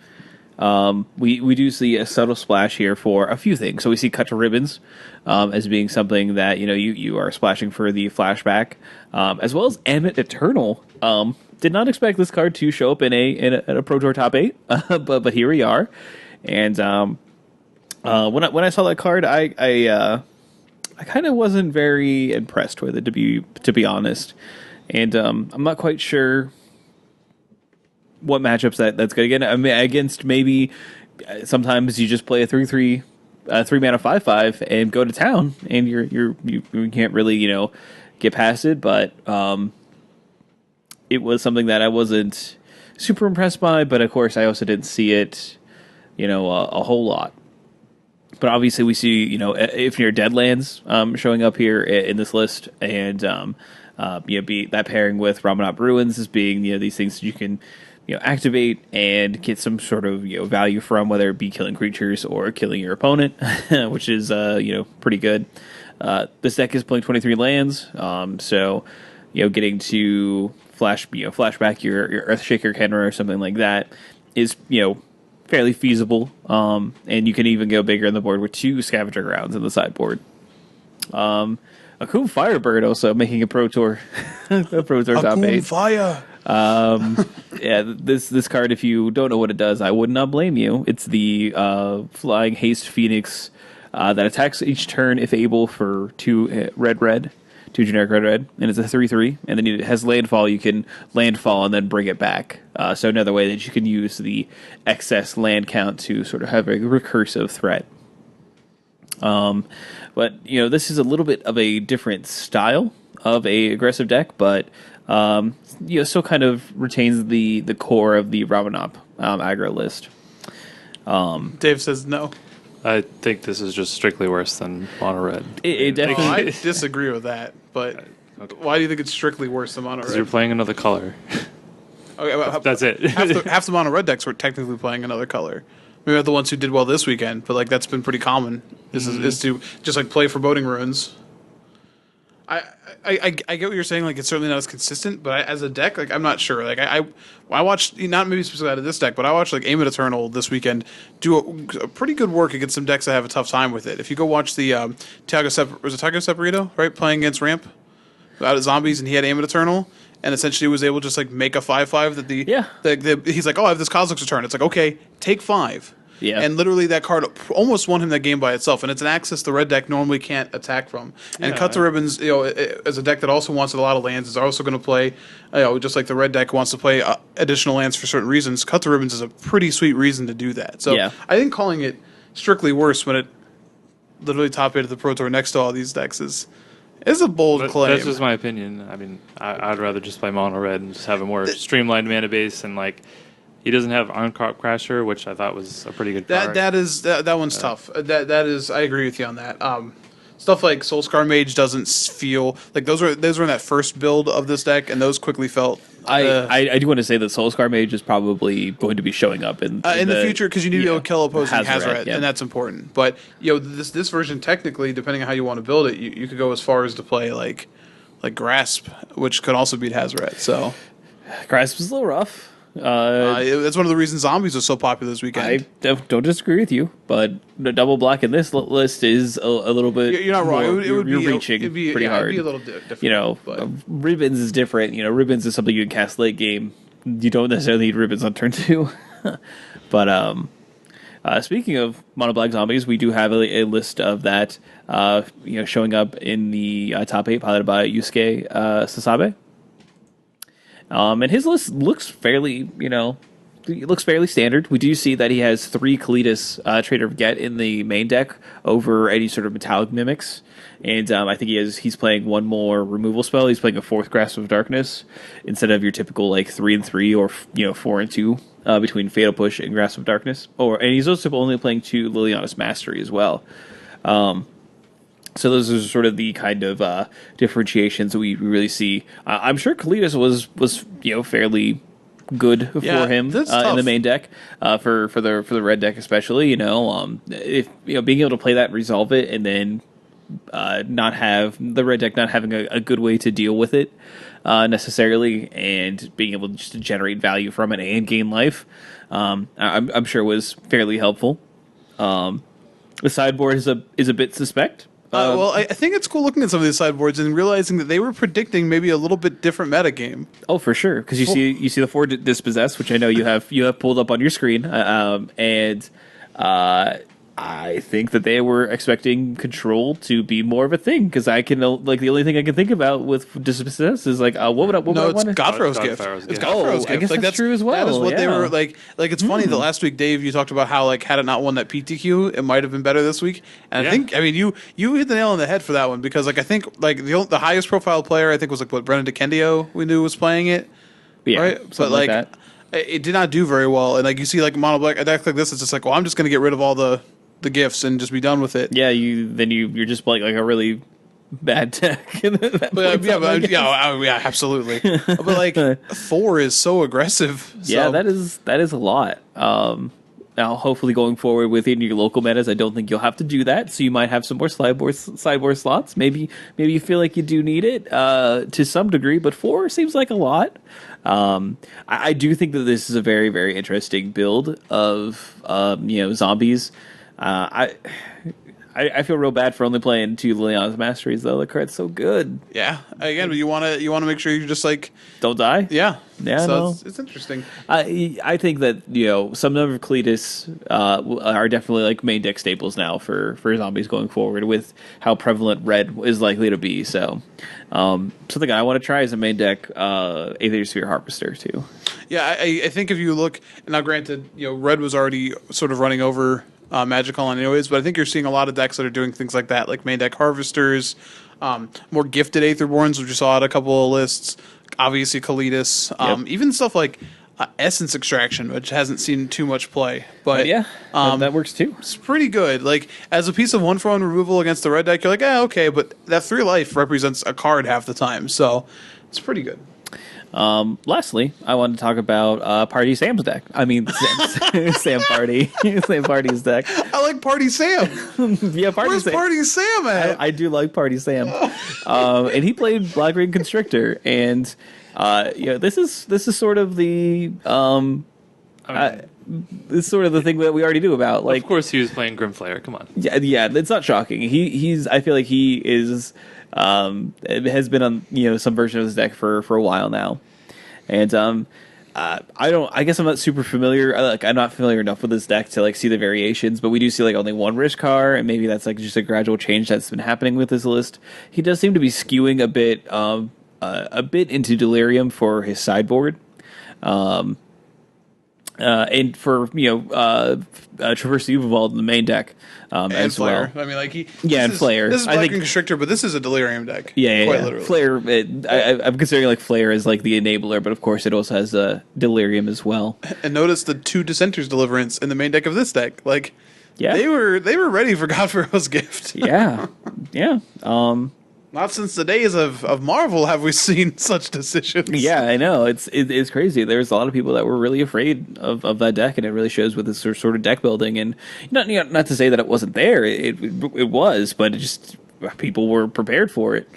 we do see a subtle splash here for a few things. So we see Cut to Ribbons as being something that you are splashing for the flashback, as well as Amit Eternal. Did not expect this card to show up in a Pro Tour top 8, but here we are. And when I saw that card, I kind of wasn't very impressed with it, to be honest. And I'm not quite sure what matchups that's good again. I mean, against maybe sometimes you just play a 3/3, 3-mana 5/5 and go to town, and you can't really get past it. But it was something that I wasn't super impressed by. But of course, I also didn't see it a whole lot. But obviously, we see if you're Deadlands showing up here in this list, and be that pairing with Ramunap Ruins as being these things that you can activate and get some sort of value from, whether it be killing creatures or killing your opponent, which is pretty good. This deck is playing 23 lands, so getting to flashback your Earthshaker Kenra or something like that is fairly feasible. And you can even go bigger on the board with 2 Scavenger Grounds in the sideboard. Akum Firebird also making a Pro Tour top 8. Fire. Yeah, this card, if you don't know what it does, I would not blame you. It's the Flying Haste Phoenix that attacks each turn if able for 2 red, 2 generic red, and it's a 3/3, and then it has landfall. You can landfall and then bring it back. So another way that you can use the excess land count to sort of have a recursive threat. But this is a little bit of a different style of a aggressive deck, but still kind of retains the core of the Ramunap aggro list. Dave says no. I think this is just strictly worse than mono red. It definitely. I disagree with that, but why do you think it's strictly worse than mono red? Because you're playing another color. Okay, well, that's it. half the mono red decks were technically playing another color. Maybe not the ones who did well this weekend, but that's been pretty common. Is to just play Foreboding Ruins. I get what you're saying. It's certainly not as consistent, but as a deck, I'm not sure. I watched, not maybe specifically out of this deck, but I watched Aim at Eternal this weekend do a pretty good work against some decks that have a tough time with it. If you go watch the Tiago Separito, right, playing against Ramp out of Zombies, and he had Aim at Eternal, and essentially was able to just like make a 5/5 that Yeah. he's like, oh, I have this Kozilek's Return. It's like, okay, take 5. Yeah. And literally that card almost won him that game by itself, and it's an axis the red deck normally can't attack from. And Yeah. Cut the Ribbons, as a deck that also wants a lot of lands, is also going to play, just like the red deck wants to play additional lands for certain reasons. Cut the Ribbons is a pretty sweet reason to do that. So Yeah. I think calling it strictly worse when it literally top 8 of the Pro Tour next to all these decks is a bold claim. That's just my opinion. I mean, I'd rather just play mono red and just have a more streamlined mana base, and like he doesn't have On-Crop Crasher, which I thought was a pretty good card. That one's tough. That is, I agree with you on that. Stuff like Soulscar Mage doesn't feel like those were in that first build of this deck, and those quickly felt. I do want to say that Soulscar Mage is probably going to be showing up in the future because you need to be able to kill opposing Hazoret, yeah. and that's important. But this version technically, depending on how you want to build it, you could go as far as to play like Grasp, which could also beat Hazoret. So Grasp is a little rough. That's one of the reasons Zombies was so popular this weekend. I don't disagree with you, but the double black in this list is a little bit. You're not wrong. You're reaching pretty hard. It'd be a little different. But Ribbons is different. Ribbons is something you can cast late game. You don't necessarily need Ribbons on turn 2. But speaking of mono black zombies, we do have a list of that. Showing up in the top 8, piloted by Yusuke Sasabe. And his list looks fairly, standard. We do see that he has 3 Kalitas Trader of Get in the main deck over any sort of metallic mimics. And I think he's playing one more removal spell. He's playing a 4th Grasp of Darkness instead of your typical 3 and 3 or 4 and 2 between Fatal Push and Grasp of Darkness. And he's also only playing 2 Liliana's Mastery as well. So those are sort of the kind of differentiations that we really see. I'm sure Kalitas was fairly good for him in the main deck for the red deck especially. If being able to play that, resolve it, and then not have the red deck not having a good way to deal with it necessarily, and being able just to generate value from it and gain life, I'm sure was fairly helpful. The sideboard is a bit suspect. I think it's cool looking at some of these sideboards and realizing that they were predicting maybe a little bit different metagame. Oh, for sure, because you see the 4 Dispossess, which I know you have pulled up on your screen, and I think that they were expecting control to be more of a thing, because I can the only thing I can think about with Dispossess is what would I want? It's Godfarrow's Gift. It's Godfarow's Gift. I guess that's true as well. That is what they were like. It's funny that last week, Dave, you talked about how had it not won that PTQ, it might have been better this week. And I mean you hit the nail on the head for that one, because I think the highest profile player I think was Brennan DeKendio we knew was playing it. Yeah, right? But that. It did not do very well. And you see mono black a deck like this, it's just I'm just going to get rid of all the gifts and just be done with it. Yeah, you're just playing a really bad deck. Absolutely. But 4 is so aggressive. So. Yeah, that is a lot. Now, hopefully, going forward within your local metas, I don't think you'll have to do that. So you might have some more sideboard slots. Maybe you feel like you do need it to some degree, but 4 seems like a lot. I do think that this is a very, very interesting build of zombies. I feel real bad for only playing 2 Liliana's Masteries, though. The card's so good. Yeah. Again, but you want to make sure you just don't die. Yeah. Yeah. So it's interesting. I think that some number of Cletus are definitely main deck staples now for zombies going forward, with how prevalent red is likely to be. So something I want to try is a main deck Aether Sphere Harvester too. Yeah, I think if you look now, granted, red was already sort of running over Magic Online anyways, but I think you're seeing a lot of decks that are doing things like that, like main deck Harvesters, more gifted Aetherborns, which you saw at a couple of lists, obviously Kalitas, even stuff like Essence Extraction, which hasn't seen too much play. But that works too. It's pretty good. As a piece of 1-for-1 removal against the red deck, you're okay, but that 3 life represents a card half the time, so it's pretty good. Lastly, I want to talk about Party Sam's deck. I mean, Sam Party. Sam Party's deck. I like Party Sam. Yeah, Where's Party Sam at? I do like Party Sam. And he played Black Ring Constrictor, and this is sort of the this is sort of the thing that we already knew about. Of course, he was playing Grimflayer. Come on. Yeah, it's not shocking. I feel like he is It has been on some version of this deck for a while now, and I guess I'm not super familiar. I'm not familiar enough with this deck to like see the variations, but we do see like only one Rishkar, and maybe that's like just a gradual change that's been happening with this list. He does seem to be skewing a bit into Delirium for his sideboard. And for Traverse the Uvaval in the main deck And as Flare. well. I mean, like And Flare. This is I Black think- and Constrictor, but this is a Delirium deck. Yeah. Literally. Flare. I'm considering like Flare as like the enabler, but of course it also has Delirium as well. And notice the 2 Dissenters Deliverance in the main deck of this deck. Like, Yeah. they were ready for Godfarrow's Gift. Yeah. Not since the days of Marvel have we seen such decisions. Yeah, I know. It's crazy. There's a lot of people that were really afraid of that deck, and it really shows with this sort of deck building. And not to say that it wasn't there. It was, but it just people were prepared for it.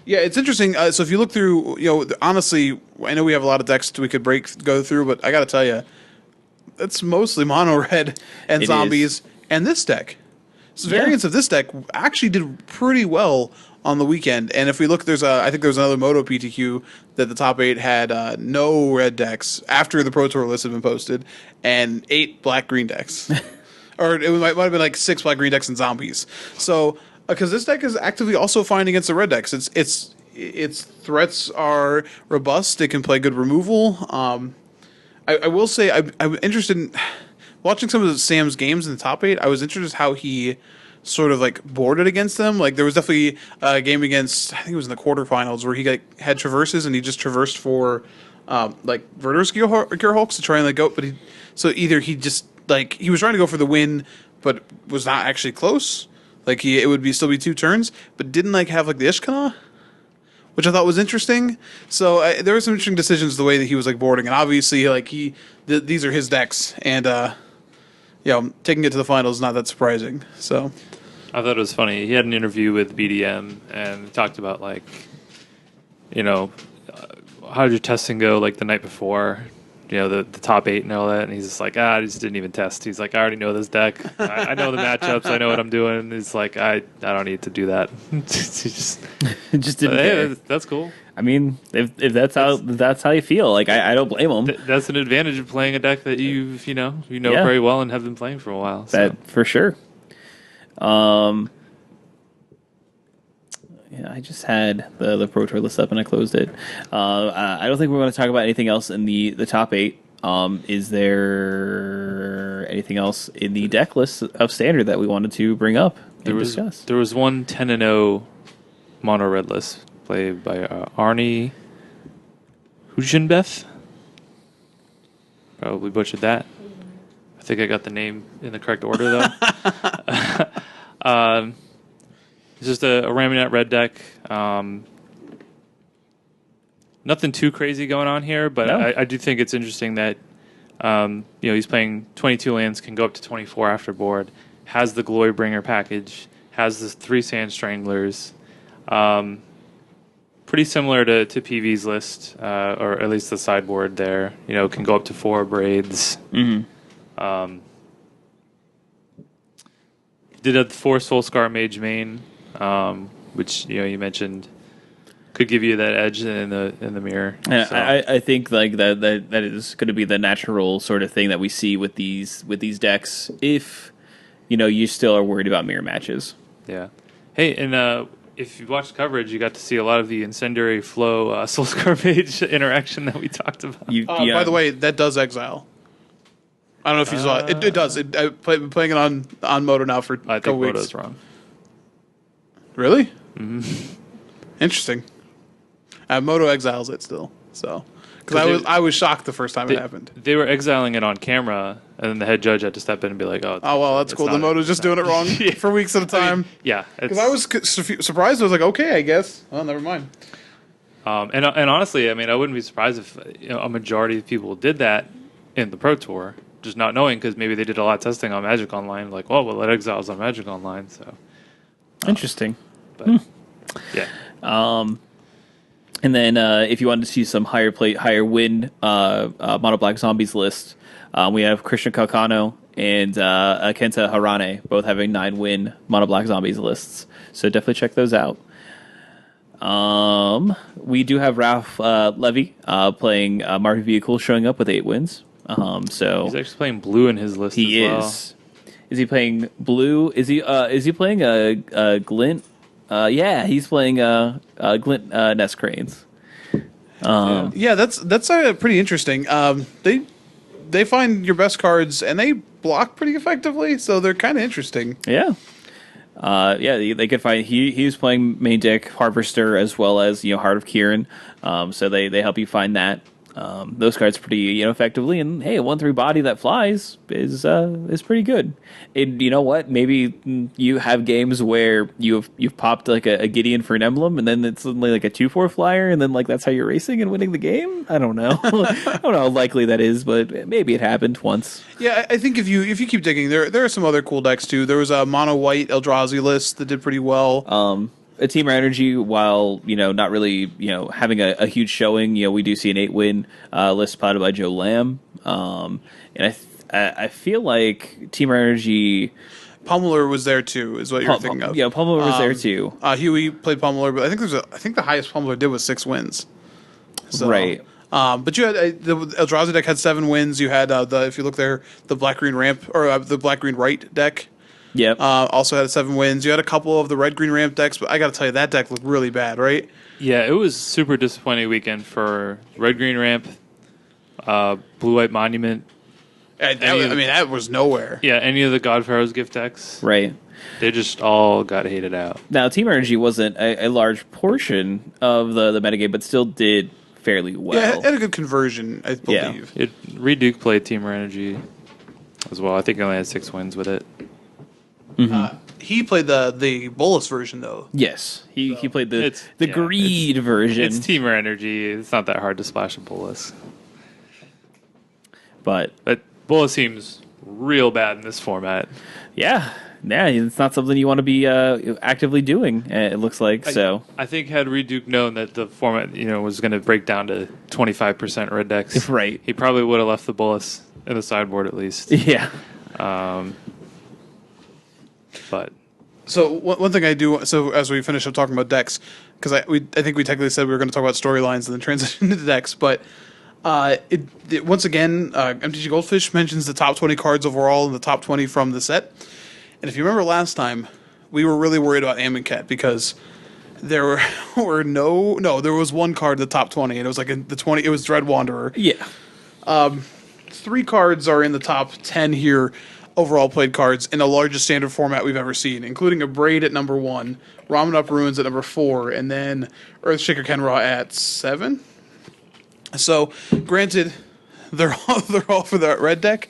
Yeah, it's interesting. So if you look through, honestly, I know we have a lot of decks we could go through, but I got to tell you, it's mostly mono red and It zombies and this deck. So variants of this deck actually did pretty well on the weekend. And if we look, I think there's another Moto PTQ that the top 8 had no red decks after the Pro Tour list had been posted, and 8 black-green decks. Or it might have been like 6 black-green decks and zombies. So, because this deck is actively also fine against the red decks. Its threats are robust. It can play good removal. I will say I'm interested in watching some of Sam's games in the top 8. I was interested how he sort of like boarded against them. Like there was definitely a game against, I think it was in the quarterfinals, where he had traverses and he just traversed for like Verder's Cure Hulks to try and like go. But either he just like he was trying to go for the win, but was not actually close. Like it would still be 2 turns, but didn't like have like the Ishkana, which I thought was interesting. So there were some interesting decisions the way that he was like boarding, and obviously like these are his decks, and taking it to the finals is not that surprising. So I thought it was funny. He had an interview with BDM and talked about like, how did your testing go like the night before? The top 8 and all that. And he's just like, I just didn't even test. He's like, I already know this deck. I know the matchups. I know what I'm doing. He's like, I don't need to do that. He just didn't care. That's cool. I mean, if that's how you feel, like I don't blame him. That's an advantage of playing a deck that you know very well and have been playing for a while. So. That for sure. I just had the Pro Tour list up and I closed it. I don't think we're going to talk about anything else in the top 8. Is there anything else in the deck list of Standard that we wanted to bring up and discuss? There was one 10-0 mono red list played by Arnie Hugenbeth. Probably butchered that. I think I got the name in the correct order though. It's just a Ramunap Red deck. Nothing too crazy going on here, but No. I do think it's interesting that he's playing 22 lands, can go up to 24 after board, has the Glorybringer package, has the 3 Sand Stranglers. Pretty similar to PV's list, or at least the sideboard there. Can go up to 4 Braids. Mm-hmm. Did have the 4 Soulscar Mage main, which you mentioned could give you that edge in the mirror. Yeah, So, I think like that is going to be the natural sort of thing that we see with these decks. If you still are worried about mirror matches. yeah. Hey, and if you watched coverage, you got to see a lot of the Incendiary Flow Soulscar Mage interaction that we talked about. by the way, that does exile. I don't know if you saw it. It does. I've been playing it on Moto now for a I couple think weeks. Moto's wrong. Really? Mm-hmm. Interesting. Moto exiles it still. So, because I was shocked the first time it happened. They were exiling it on camera, and then the head judge had to step in and be like, "Oh, Oh well, that's it's cool. not The Moto's just doing it wrong for weeks at a time. yeah." Because I was surprised. I was like, okay, I guess. Well, never mind. And honestly, I mean, I wouldn't be surprised if a majority of people did that in the Pro Tour, just not knowing, because maybe they did a lot of testing on Magic Online. Like, well, it exiles on Magic Online, so Interesting. but yeah. And then if you wanted to see some higher win mono black zombies list, we have Krishna Kalkano and Kenta Harane both having 9 win mono black zombies lists. So definitely check those out. We do have Ralph Levy playing Market Vehicle showing up with 8 wins. So He's actually playing blue in his list he as well. is. Is he playing blue? Is he playing a Glint? Yeah, he's playing Glint Nest Cranes. Yeah, that's pretty interesting. They find your best cards and they block pretty effectively, so they're kind of interesting. Yeah. Yeah, they could find he was playing main deck Harvester as well as Heart of Kieran, so they help you find that. Those cards pretty effectively, and hey, a 1/3 body that flies is pretty good. And you know what? Maybe you have games where you've popped like a Gideon for an emblem, and then it's suddenly like a 2/4 flyer, and then like that's how you're racing and winning the game. I don't know. I don't know how likely that is, but maybe it happened once. Yeah, I think if you keep digging, there are some other cool decks too. There was a mono white Eldrazi list that did pretty well. A Team Energy, while not really having a huge showing, we do see an 8-win list plotted by Joe Lamb, and I feel like Team Energy. Pummeler was there too, is what you're thinking of. Yeah, Pummeler was there too. Huey played Pummeler, but I think the highest Pummeler did was 6 wins. So, right. But you had the Eldrazi deck had 7 wins. You had if you look there, the black green ramp or the black green right deck. Yep. Also had 7 wins. You had a couple of the red green ramp decks, but I got to tell you that deck looked really bad, right? Yeah, it was super disappointing weekend for red green ramp, blue white monument. That was nowhere. Yeah, any of the God Pharaoh's gift decks. Right. They just all got hated out. Now, Team Energy wasn't a large portion of the metagame, but still did fairly well. Yeah, it had a good conversion, I believe. Yeah. Reed Duke played Team Energy as well. I think he only had 6 wins with it. Mm-hmm. He played the Bolus version though. Yes, he played the greed version. It's Team Energy. It's not that hard to splash a Bolus. But Bolus seems real bad in this format. Yeah, it's not something you want to be actively doing. It looks like I think had Reed Duke known that the format was going to break down to 25% red decks, right? He probably would have left the Bolus in the sideboard at least. Yeah. But so one thing I do, so as we finish up talking about decks, because I think we technically said we were going to talk about storylines and then transition to decks, but once again, MTG Goldfish mentions the top 20 cards overall and the top 20 from the set. And if you remember last time, we were really worried about Amonkhet because there were there was one card in the top 20, and it was like in the 20, it was Dread Wanderer. Yeah. 3 cards are in the top 10 here. Overall played cards in the largest standard format we've ever seen, including a Braid at number 1, Ramunap Ruins at number 4, and then Earthshaker Kenra at 7. So, granted, they're all for the red deck,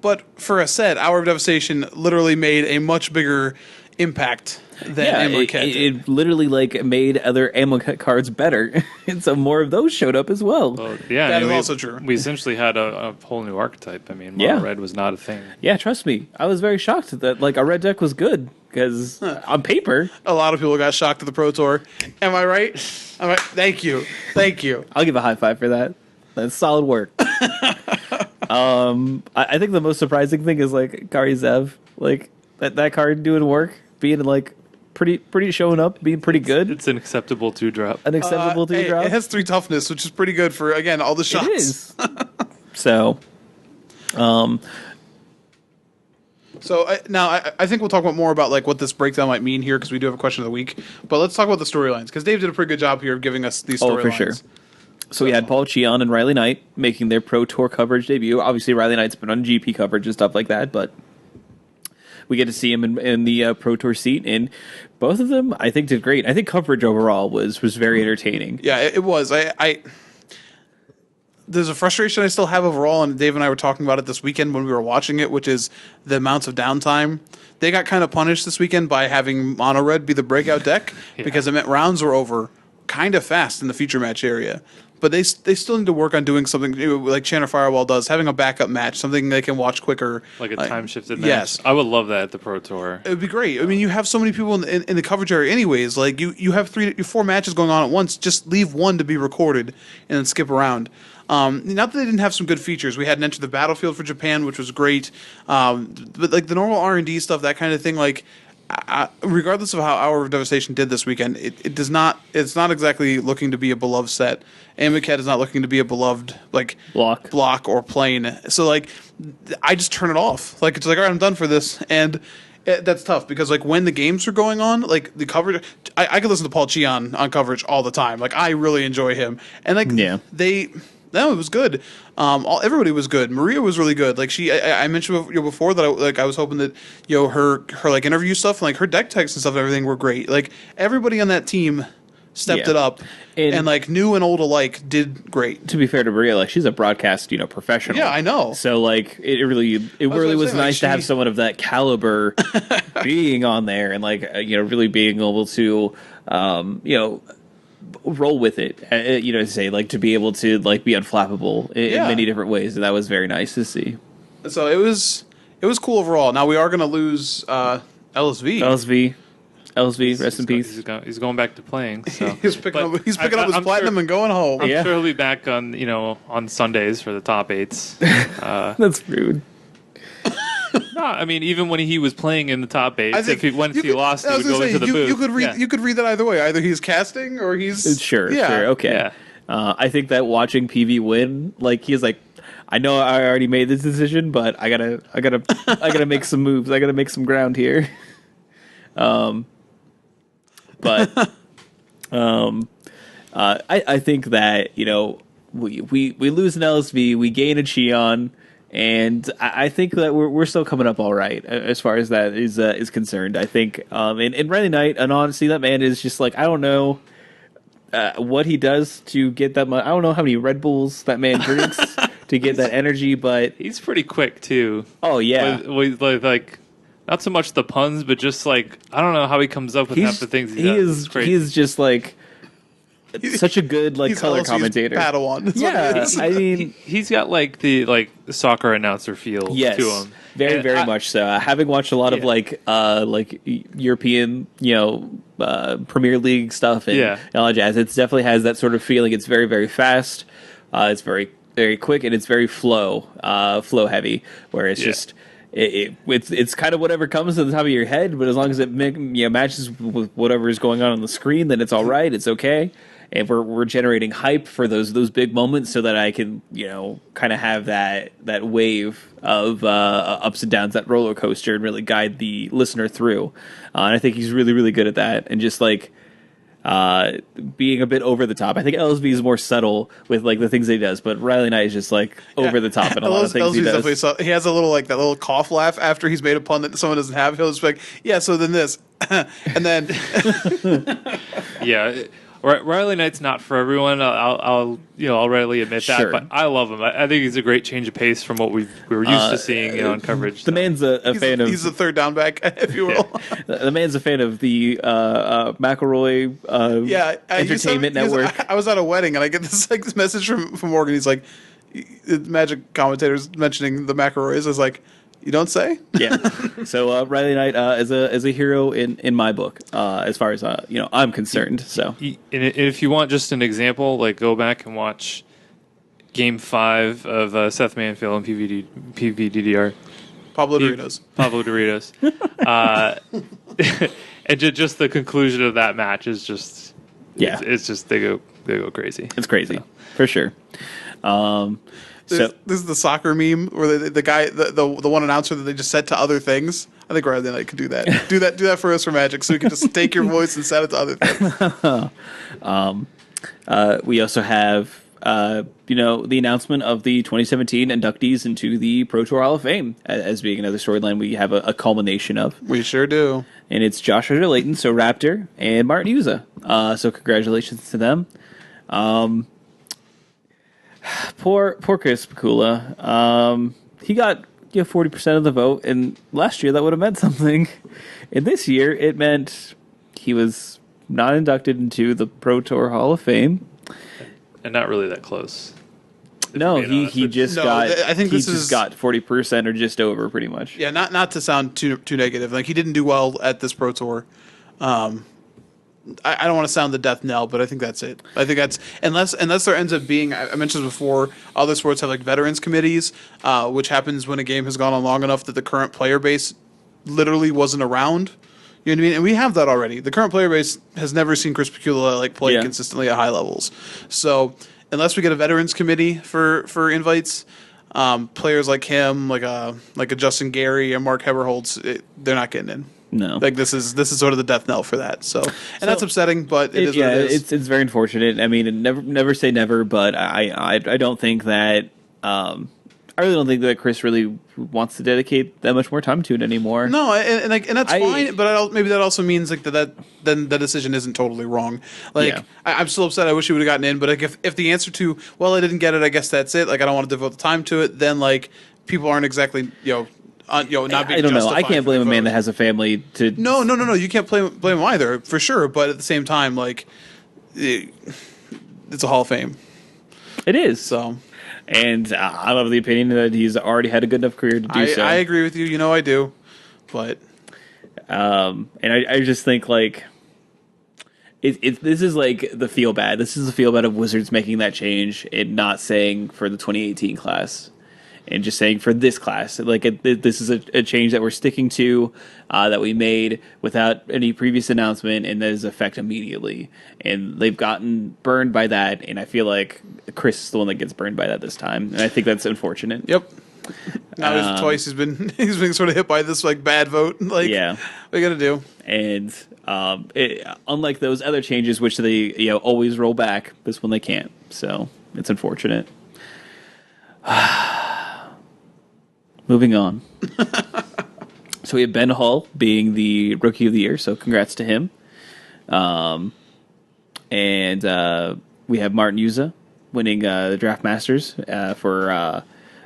but for a set, Hour of Devastation literally made a much bigger impact than Amonkhet. It literally made other Amonkhet cards better, and so more of those showed up as well. Yeah, that is also true. We essentially had a whole new archetype. Mono red was not a thing. Yeah, trust me, I was very shocked that a red deck was good because on paper, a lot of people got shocked at the Pro Tour. Am I right? Thank you. I'll give a high five for that. That's solid work. I think the most surprising thing is Kari Zev, that card doing work, being pretty showing up, being pretty good. It's an acceptable 2-drop. An acceptable 2-drop. It has 3 toughness, which is pretty good for all the shots. It is. So, now I think we'll talk about more about what this breakdown might mean here because we do have a question of the week. But let's talk about the storylines because Dave did a pretty good job here of giving us these storylines. Oh, for sure. So we had Paul Cheon and Riley Knight making their Pro Tour coverage debut. Obviously, Riley Knight's been on GP coverage and stuff like that, but we get to see him in the Pro Tour seat, and both of them, I think, did great. I think coverage overall was very entertaining. Yeah, it was. There's a frustration I still have overall, and Dave and I were talking about it this weekend when we were watching it, which is the amounts of downtime. They got kind of punished this weekend by having Mono Red be the breakout deck because it meant rounds were over kind of fast in the feature match area. But they still need to work on doing something like Channer Firewall does, having a backup match, something they can watch quicker. Like a time-shifted match? Yes. I would love that at the Pro Tour. It would be great. You have so many people in the coverage area anyways. You have 4 matches going on at once. Just leave one to be recorded and then skip around. Not that they didn't have some good features. We had an Enter the Battlefield for Japan, which was great. But the normal R&D stuff, that kind of thing, regardless of how Hour of Devastation did this weekend, it does not. It's not exactly looking to be a beloved set. Amicat is not looking to be a beloved block or plane. So like, I just turn it off. Like it's like, all right, I'm done for this, and that's tough because like when the games are going on, like the coverage, I could listen to Paul Cheon on coverage all the time. Like I really enjoy him, and like No, it was good. Everybody was good. Maria was really good. Like I mentioned before that I was hoping that her like interview stuff, like her deck techs and stuff, and everything were great. Like everybody on that team stepped it up, and like new and old alike did great. To be fair to Maria, like she's a broadcast professional. Yeah, I know. So like it really was nice to have someone of that caliber being on there and like really being able to roll with it, say like to be able to like be unflappable in many different ways, and that was very nice to see. So it was cool overall. Now we are going to lose LSV, rest in peace. He's going back to playing. So he's picking up his platinum and going home. I'm sure he'll be back on Sundays for the top 8s. That's rude. No, I mean even when he was playing in the top 8s, if he lost, he would go into the booth. You could read that either way. Either he's casting or he's sure. Okay. Yeah. I think that watching PV win, like he's like, I know I already made this decision, but I gotta make some moves. I gotta make some ground here. I think that we lose an LSV, we gain a Cheon. And I think that we're still coming up all right as far as that is concerned. I think and Riley Knight, and honestly, that man is just like, I don't know what he does to get that much. I don't know how many Red Bulls that man drinks to get that energy, but he's pretty quick too. Oh yeah, with like not so much the puns, but just like I don't know how he comes up with half the things he does. He is just like. Such a good color commentator. Padawan. Yeah, I mean he's got like the soccer announcer feel to him. Very much so. Having watched a lot of like European Premier League stuff and all that jazz, it definitely has that sort of feeling. It's very very fast. It's very very quick and it's very flow heavy. Where it's just. It's kind of whatever comes to the top of your head, but as long as it matches with whatever is going on the screen, then it's all right. It's okay, and we're generating hype for those big moments, so that I can kind of have that wave of ups and downs, that roller coaster, and really guide the listener through. And I think he's really really good at that, and just like. Being a bit over the top. I think LSV is more subtle with like the things that he does, but Riley Knight is just like over the top in a lot of things he does. He has a little like that little cough laugh after he's made a pun that someone doesn't have. He'll just be like, so then this, and then Riley Knight's not for everyone. I'll readily admit that, but I love him. I think he's a great change of pace from what we were used to seeing on coverage. The man's a fan of. He's the third down back, if you will. The man's a fan of the McElroy Entertainment Network. I was at a wedding and I get this message from Morgan. He's like, the Magic commentators mentioning the McElroys. I was like. You don't say? Yeah. So Riley Knight is a hero in my book, as far as I'm concerned. So, and if you want just an example, like go back and watch Game 5 of Seth Manfield and PVDDR. Pablo Doritos. And just the conclusion of that match is just it's just they go crazy. It's crazy for sure. This is the soccer meme where the guy, the one announcer that they just said to other things. I think Riley Knight could do that. do that for us for Magic, so we can just take your voice and set it to other things. We also have the announcement of the 2017 inductees into the Pro Tour Hall of Fame as being another storyline we have a culmination of. We sure do. And it's Josh Layton, so Raptor, and Martin Uza. So congratulations to them. Poor Chris Pikula. He got 40% of the vote, and last year that would have meant something. And this year it meant he was not inducted into the Pro Tour Hall of Fame, and not really that close. No, he just got. I think this just got 40% or just over, pretty much. Yeah, not to sound too negative. Like he didn't do well at this Pro Tour. I don't want to sound the death knell, but I think that's it. I think that's unless there ends up being. I mentioned this before. Other sports have like veterans committees, which happens when a game has gone on long enough that the current player base literally wasn't around. You know what I mean? And we have that already. The current player base has never seen Chris Picula like play Yeah. consistently at high levels. So unless we get a veterans committee for invites, players like him, like a Justin Gary and Mark Heberholz, they're not getting in. No. Like this is sort of the death knell for that. So that's upsetting, but it is yeah, what it is. it's very unfortunate. I mean, never say never, but I don't think that I really don't think that Chris really wants to dedicate that much more time to it anymore. No, and that's fine. But maybe that also means like that then the decision isn't totally wrong. Like Yeah. I'm still upset. I wish he would have gotten in. But like if the answer to I didn't get it, I guess that's it. Like I don't want to devote the time to it. Then like people aren't exactly not being. I don't know. I can't blame a man that has a family to. No. You can't blame him either for sure. But at the same time, like it's a Hall of Fame. It is. So. And I'm of the opinion that he's already had a good enough career to do so. I agree with you. You know I do. But and I just think like this is like the feel bad. This is the feel bad of Wizards making that change and not saying for the 2018 class, and just saying for this class. Like this is a change that we're sticking to, that we made without any previous announcement, and that is effect immediately. And they've gotten burned by that, and I feel like Chris is the one that gets burned by that this time, and I think that's unfortunate. Yep. Now twice he's been sort of hit by this like bad vote. Like, yeah, what you got to do? And unlike those other changes, which they always roll back, this one they can't. So it's unfortunate. Moving on. So we have Ben Hull being the Rookie of the Year, so congrats to him. And we have Martin Yuza winning the Draft Masters for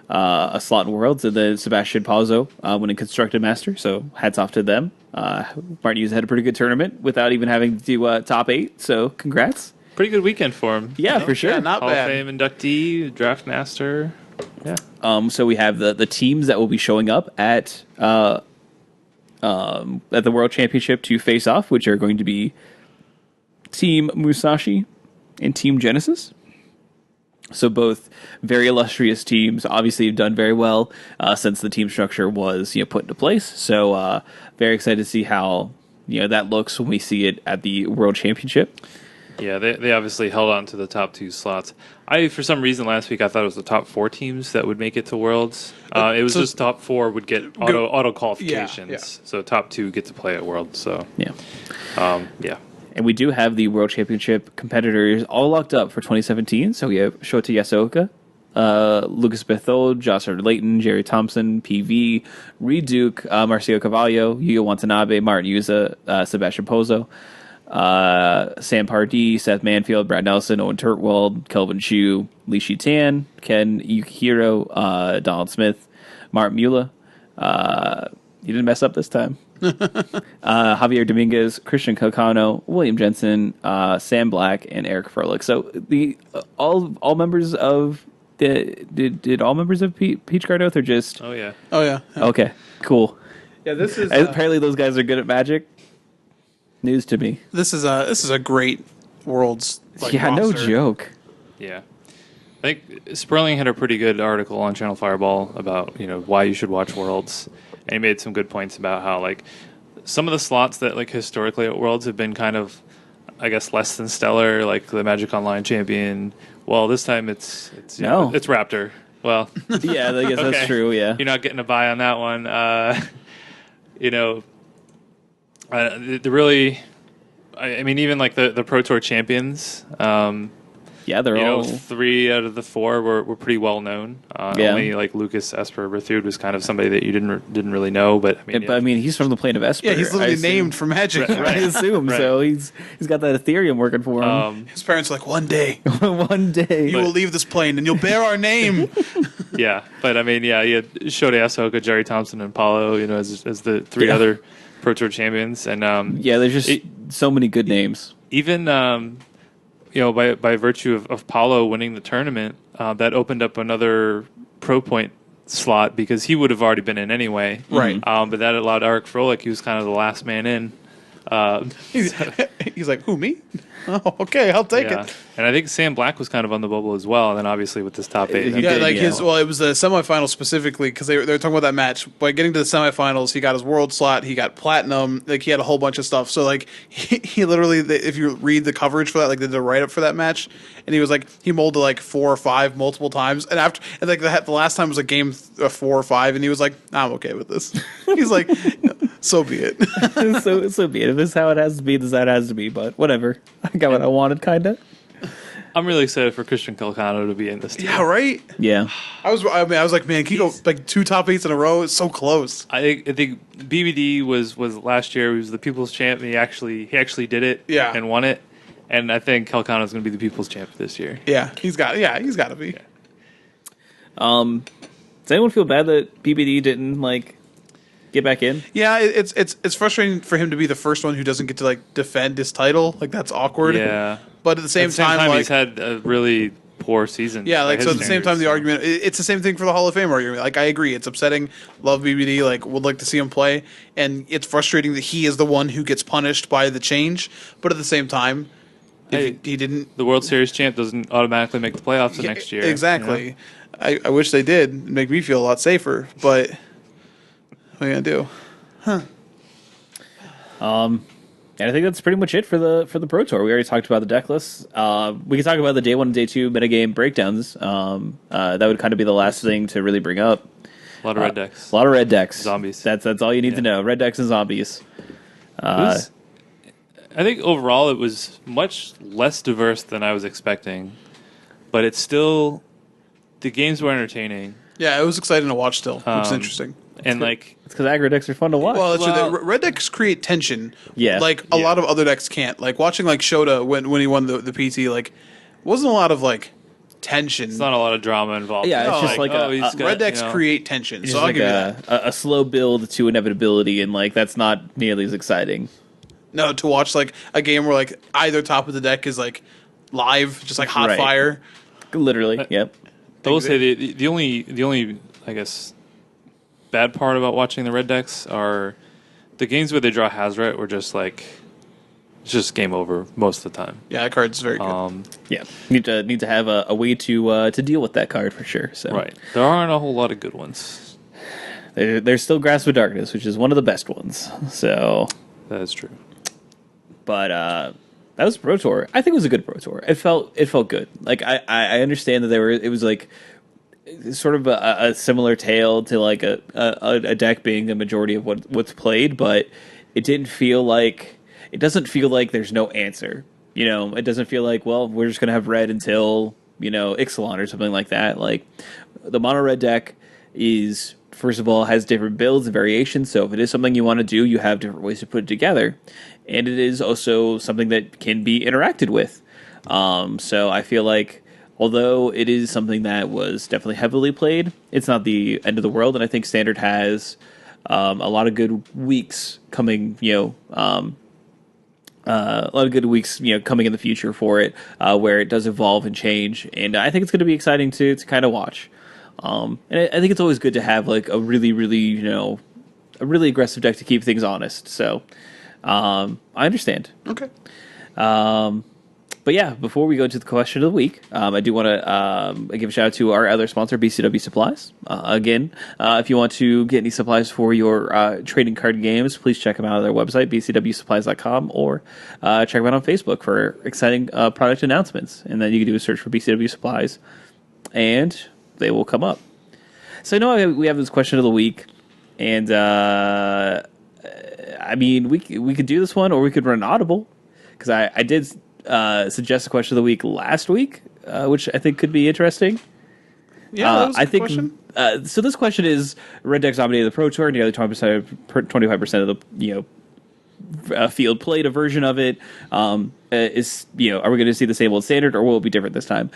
a slot in Worlds, and then Sebastian Pazzo winning Constructed Master, so hats off to them. Martin Yuza had a pretty good tournament without even having to do top 8, so congrats. Pretty good weekend for him. Yeah, for sure. Yeah, not Hall bad. of Fame inductee, Draft Master. Yeah. So we have the teams that will be showing up at the World Championship to face off, which are going to be Team Musashi and Team Genesis. So both very illustrious teams, obviously have done very well since the team structure was put into place. So very excited to see how that looks when we see it at the World Championship. Yeah, they obviously held on to the top 2 slots. For some reason, last week I thought it was the top 4 teams that would make it to Worlds. It was just top 4 would get auto qualifications. Yeah. So top 2 get to play at Worlds. So Yeah. yeah. And we do have the World Championship competitors all locked up for 2017. So we have Shota Yasoka, Lucas Bethold, Joshua Layton, Jerry Thompson, PV, Reed Duke, Marcio Cavallo, Yuya Watanabe, Martin Yuza, Sebastian Pozzo, Sam Pardee, Seth Manfield, Brad Nelson, Owen Turtwald, Kelvin Chu, Li Shitan, Ken Yukihiro, Donald Smith, Martin Mula. You didn't mess up this time. Javier Dominguez, Christian Cacano, William Jensen, Sam Black, and Eric Froelich. So the all members of did all members of Peach Guard Oath or just? Oh yeah. Okay, cool. Yeah, this is Apparently those guys are good at Magic. News to me. this is a great Worlds. Yeah, no roster. joke. Yeah. I think Sperling had a pretty good article on Channel Fireball about, why you should watch Worlds. And he made some good points about how, like, some of the slots that, like, historically at Worlds have been kind of, I guess, less than stellar, like the Magic Online champion. Well, this time it's it's Raptor. Well, Yeah, I guess okay. that's true. Yeah. You're not getting a buy on that one. The really, I mean, even like the Pro Tour champions, Yeah, they're all. 3 out of the 4 were pretty well known. Yeah. Only like Lucas Esper Berthud was kind of somebody that you didn't really know, but I mean, he's from the plane of Esper. Yeah, he's I literally assume. named for Magic. I assume Right. so. He's got that Ethereum working for him. His parents are like, one day One day. you will leave this plane and you'll bear our name. yeah. But I mean, yeah, you had Shota Yasoka, Jerry Thompson, and Paulo, as the 3 other Pro Tour champions, and Yeah, there's just so many good names. even by virtue of Paulo winning the tournament, that opened up another Pro Point slot because he would have already been in anyway. Right. But that allowed Eric Froelich, he was kind of the last man in, He's like, who, me? Oh, okay, I'll take Yeah. it. And I think Sam Black was kind of on the bubble as well. And then obviously with this top 8. He Yeah, did, like yeah. it was the semifinals specifically because they were talking about that match. By getting to the semifinals, he got his world slot, he got platinum, like he had a whole bunch of stuff. So like he literally, if you read the coverage for that, like they did a write up for that match, and he was like he molded like 4 or 5 multiple times, and after and like the last time was like game 4 or 5, and he was like, I'm okay with this. He's like, so be it. so be it. If this is how it has to be, this is how it has to be. But whatever. I got what I wanted, kind of. I'm really excited for Christian Calcano to be in this team. Yeah, right. Yeah. I was like, man, can you go like 2 top 8s in a row? It's so close. I think BBD was last year. He was the People's Champ. And he actually did it. Yeah. And won it. And I think Calcano is going to be the People's Champ this year. Yeah, he's got to be. Does anyone feel bad that BBD didn't like get back in? Yeah, it's frustrating for him to be the first one who doesn't get to like defend his title. Like that's awkward. Yeah. But at the same time, like he's had a really poor season. yeah, like by so at his the same time, standards, the so. argument it's the same thing for the Hall of Fame argument. Like I agree, it's upsetting. Love BBD. Like would like to see him play, and it's frustrating that he is the one who gets punished by the change. But at the same time, if Hey, he didn't. The World Series champ doesn't automatically make the playoffs the next year. Exactly. You know? I wish they did. It'd make me feel a lot safer. But what are you gonna do? And I think that's pretty much it for the Pro Tour. We already talked about the deck lists. We can talk about the day 1 and day 2 metagame breakdowns. That would kind of be the last thing to really bring up. A lot of red decks. A lot of red decks. Zombies. That's all you need to know. Red decks and zombies. I think overall it was much less diverse than I was expecting, but it's still the games were entertaining Yeah, it was exciting to watch still, which is interesting. and like It's because aggro decks are fun to watch. Well, that's true. Well- The red decks create tension. Yeah. Like a lot of other decks can't. Like watching like Shota when he won the PT, like wasn't a lot of like tension. it's not a lot of drama involved. Yeah, it's No, just like he's got, red decks you know, create tension. It's So just I'll like give you that. a slow build to inevitability, and like that's not nearly as exciting. No, to watch like a game where like either top of the deck is like live, just like hot Right. fire. Literally, yep. I will say the only I guess bad part about watching the red decks are the games where they draw Hazret were just like it's just game over most of the time. Yeah, that card's very good. Yeah, need to have a way to deal with that card for sure. So Right. There aren't a whole lot of good ones. there's still Grasp of Darkness, which is one of the best ones. So, That is true. but that was Pro Tour. I think it was a good Pro Tour. It felt good. Like I understand that it was like sort of a similar tale to like a deck being the majority of what's played, but it doesn't feel like there's no answer. You know, it doesn't feel like, well, we're just gonna have red until, you know, Ixalan or something like that. Like the mono red deck is, first of all, has different builds and variations. So if it is something you want to do, you have different ways to put it together, and it is also something that can be interacted with. So I feel like, although it is something that was definitely heavily played, it's not the end of the world, and I think Standard has a lot of good weeks coming. A lot of good weeks, coming in the future for it, where it does evolve and change, and I think it's going to be exciting to kind of watch. And I think it's always good to have like a really, really, a really aggressive deck to keep things honest. So I understand. Okay. But yeah, before we go to the question of the week, I do want to give a shout out to our other sponsor, BCW Supplies. Again, if you want to get any supplies for your trading card games, please check them out on their website, bcwsupplies.com, or check them out on Facebook for exciting product announcements. And then you can do a search for BCW Supplies, and they will come up. So I know we have this question of the week, and I mean, we could do this one, or we could run an audible, because I did suggest a question of the week last week, which I think could be interesting. Yeah, that was a I good think question. so. This question is: red decks dominated the Pro Tour, nearly 25% of the field played a version of it. Are we going to see the same old Standard, or will it be different this time?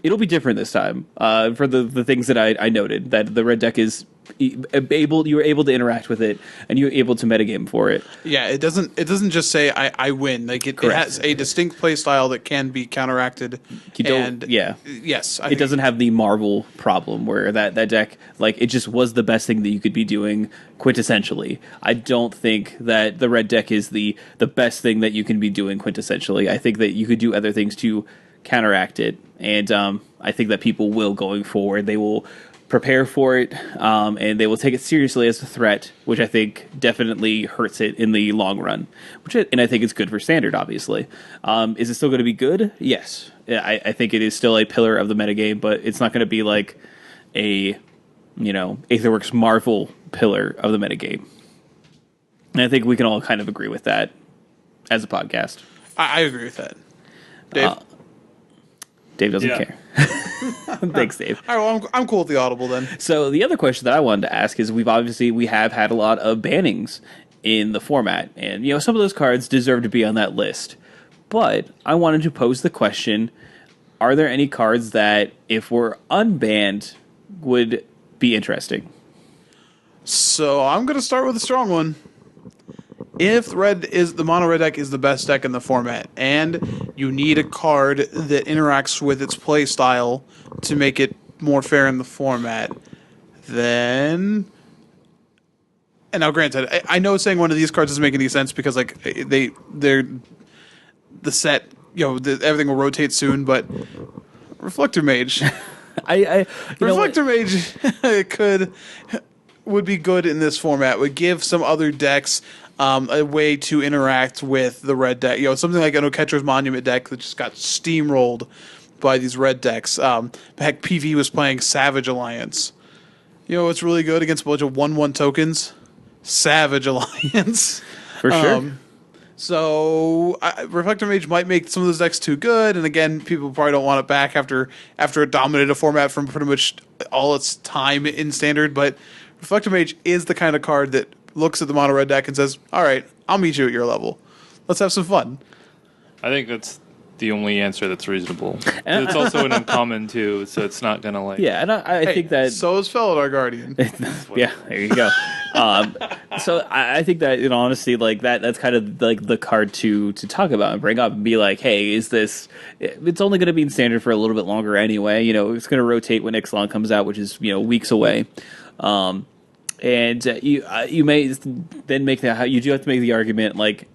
It'll be different this time. For the things that I noted, that the red deck is you were able to interact with it, and you were able to metagame for it. Yeah, it doesn't just say I win. Like it has a distinct play style that can be counteracted. Yes, it doesn't have the Marvel problem where that deck, like, it just was the best thing that you could be doing quintessentially. I don't think that the red deck is the best thing that you can be doing quintessentially. I think that you could do other things to counteract it, and I think that people will going forward. They will prepare for it, and they will take it seriously as a threat, which I think definitely hurts it in the long run. And I think it's good for standard, obviously. Is it still going to be good? Yes. I think it is still a pillar of the metagame, but it's not going to be like a, Aetherworks Marvel pillar of the metagame. And I think we can all kind of agree with that as a podcast. I agree with that. Dave? Dave doesn't care. Thanks, Dave. All right, well, I'm cool with the audible then. So the other question that I wanted to ask is we have had a lot of bannings in the format, and some of those cards deserve to be on that list. But I wanted to pose the question: are there any cards that, if were unbanned, would be interesting? So I'm going to start with a strong one. If the mono red deck is the best deck in the format, and you need a card that interacts with its play style to make it more fair in the format, then, and now granted, I know saying one of these cards doesn't make any sense because like they're the set, everything will rotate soon, but Reflector Mage, Reflector Mage would be good in this format. Would give some other decks a way to interact with the red deck. Something like an Oketcher's Monument deck that just got steamrolled by these red decks. Heck, PV was playing Savage Alliance. What's really good against a bunch of 1/1 tokens? Savage Alliance. For sure. So Reflector Mage might make some of those decks too good, and again, people probably don't want it back after it dominated a format from pretty much all its time in Standard, but Reflector Mage is the kind of card that looks at the mono red deck and says, all right, I'll meet you at your level. Let's have some fun. I think that's the only answer that's reasonable. It's also an uncommon too, so it's not gonna like. Yeah, and I think that so is Felidar Guardian. Yeah, there you go. So I think that in honesty, like that's kind of like the card to talk about and bring up and be like, hey, is this? It's only going to be in Standard for a little bit longer anyway. It's going to rotate when Ixalan comes out, which is weeks away. And you may then make you do have to make the argument, like,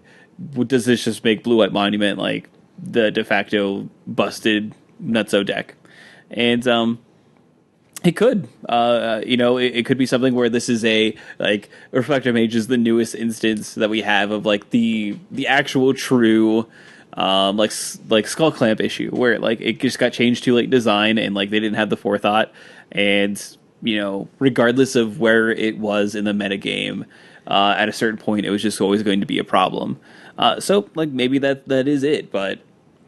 does this just make Blue White Monument like the de facto busted nutso deck? And it could, it could be something where this is like Reflector Mage is the newest instance that we have of like the actual true like Skull Clamp issue where like it just got changed to like design and like they didn't have the forethought, and regardless of where it was in the metagame, at a certain point, it was just always going to be a problem. So, like, maybe that is it, but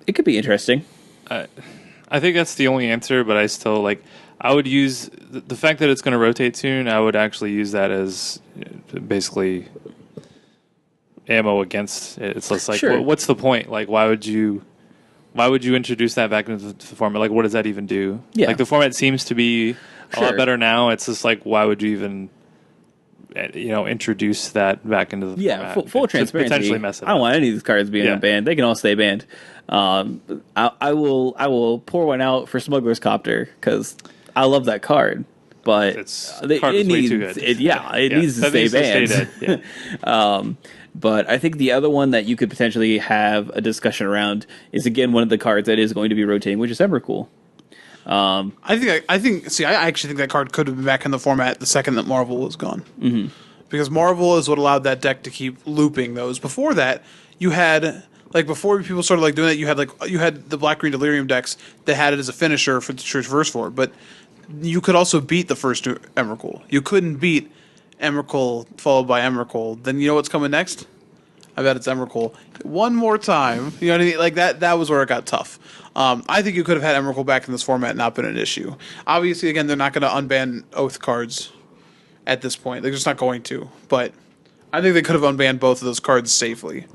it could be interesting. I think that's the only answer, but I still, like, I would use the fact that it's going to rotate soon, I would actually use that as basically ammo against it. It's just like, sure. What's the point? Like, why would you introduce that back into the format? Like, what does that even do? Yeah. Like, the format seems to be a lot better now. It's just like, why would you even, introduce that back into the format? Full transparency. Potentially mess it up. I don't want any of these cards being banned. They can all stay banned. I will pour one out for Smuggler's Copter because I love that card, but it needs too good. It needs to stay banned. But I think the other one that you could potentially have a discussion around is again one of the cards that is going to be rotating, which is Emrakul. I actually think that card could have been back in the format the second that Marvel was gone. Mm-hmm. Because Marvel is what allowed that deck to keep looping those. Before that, you had, like, before people started like doing that, you had the Black Green Delirium decks that had it as a finisher for the Traverse for, but you could also beat the first Emrakul. You couldn't beat Emrakul followed by Emrakul. Then you know what's coming next? I bet it's Emrakul. One more time. You know what I mean? Like, that was where it got tough. I think you could have had Emrakul back in this format and not been an issue. Obviously, again, they're not going to unban Oath cards at this point. They're just not going to. But I think they could have unbanned both of those cards safely.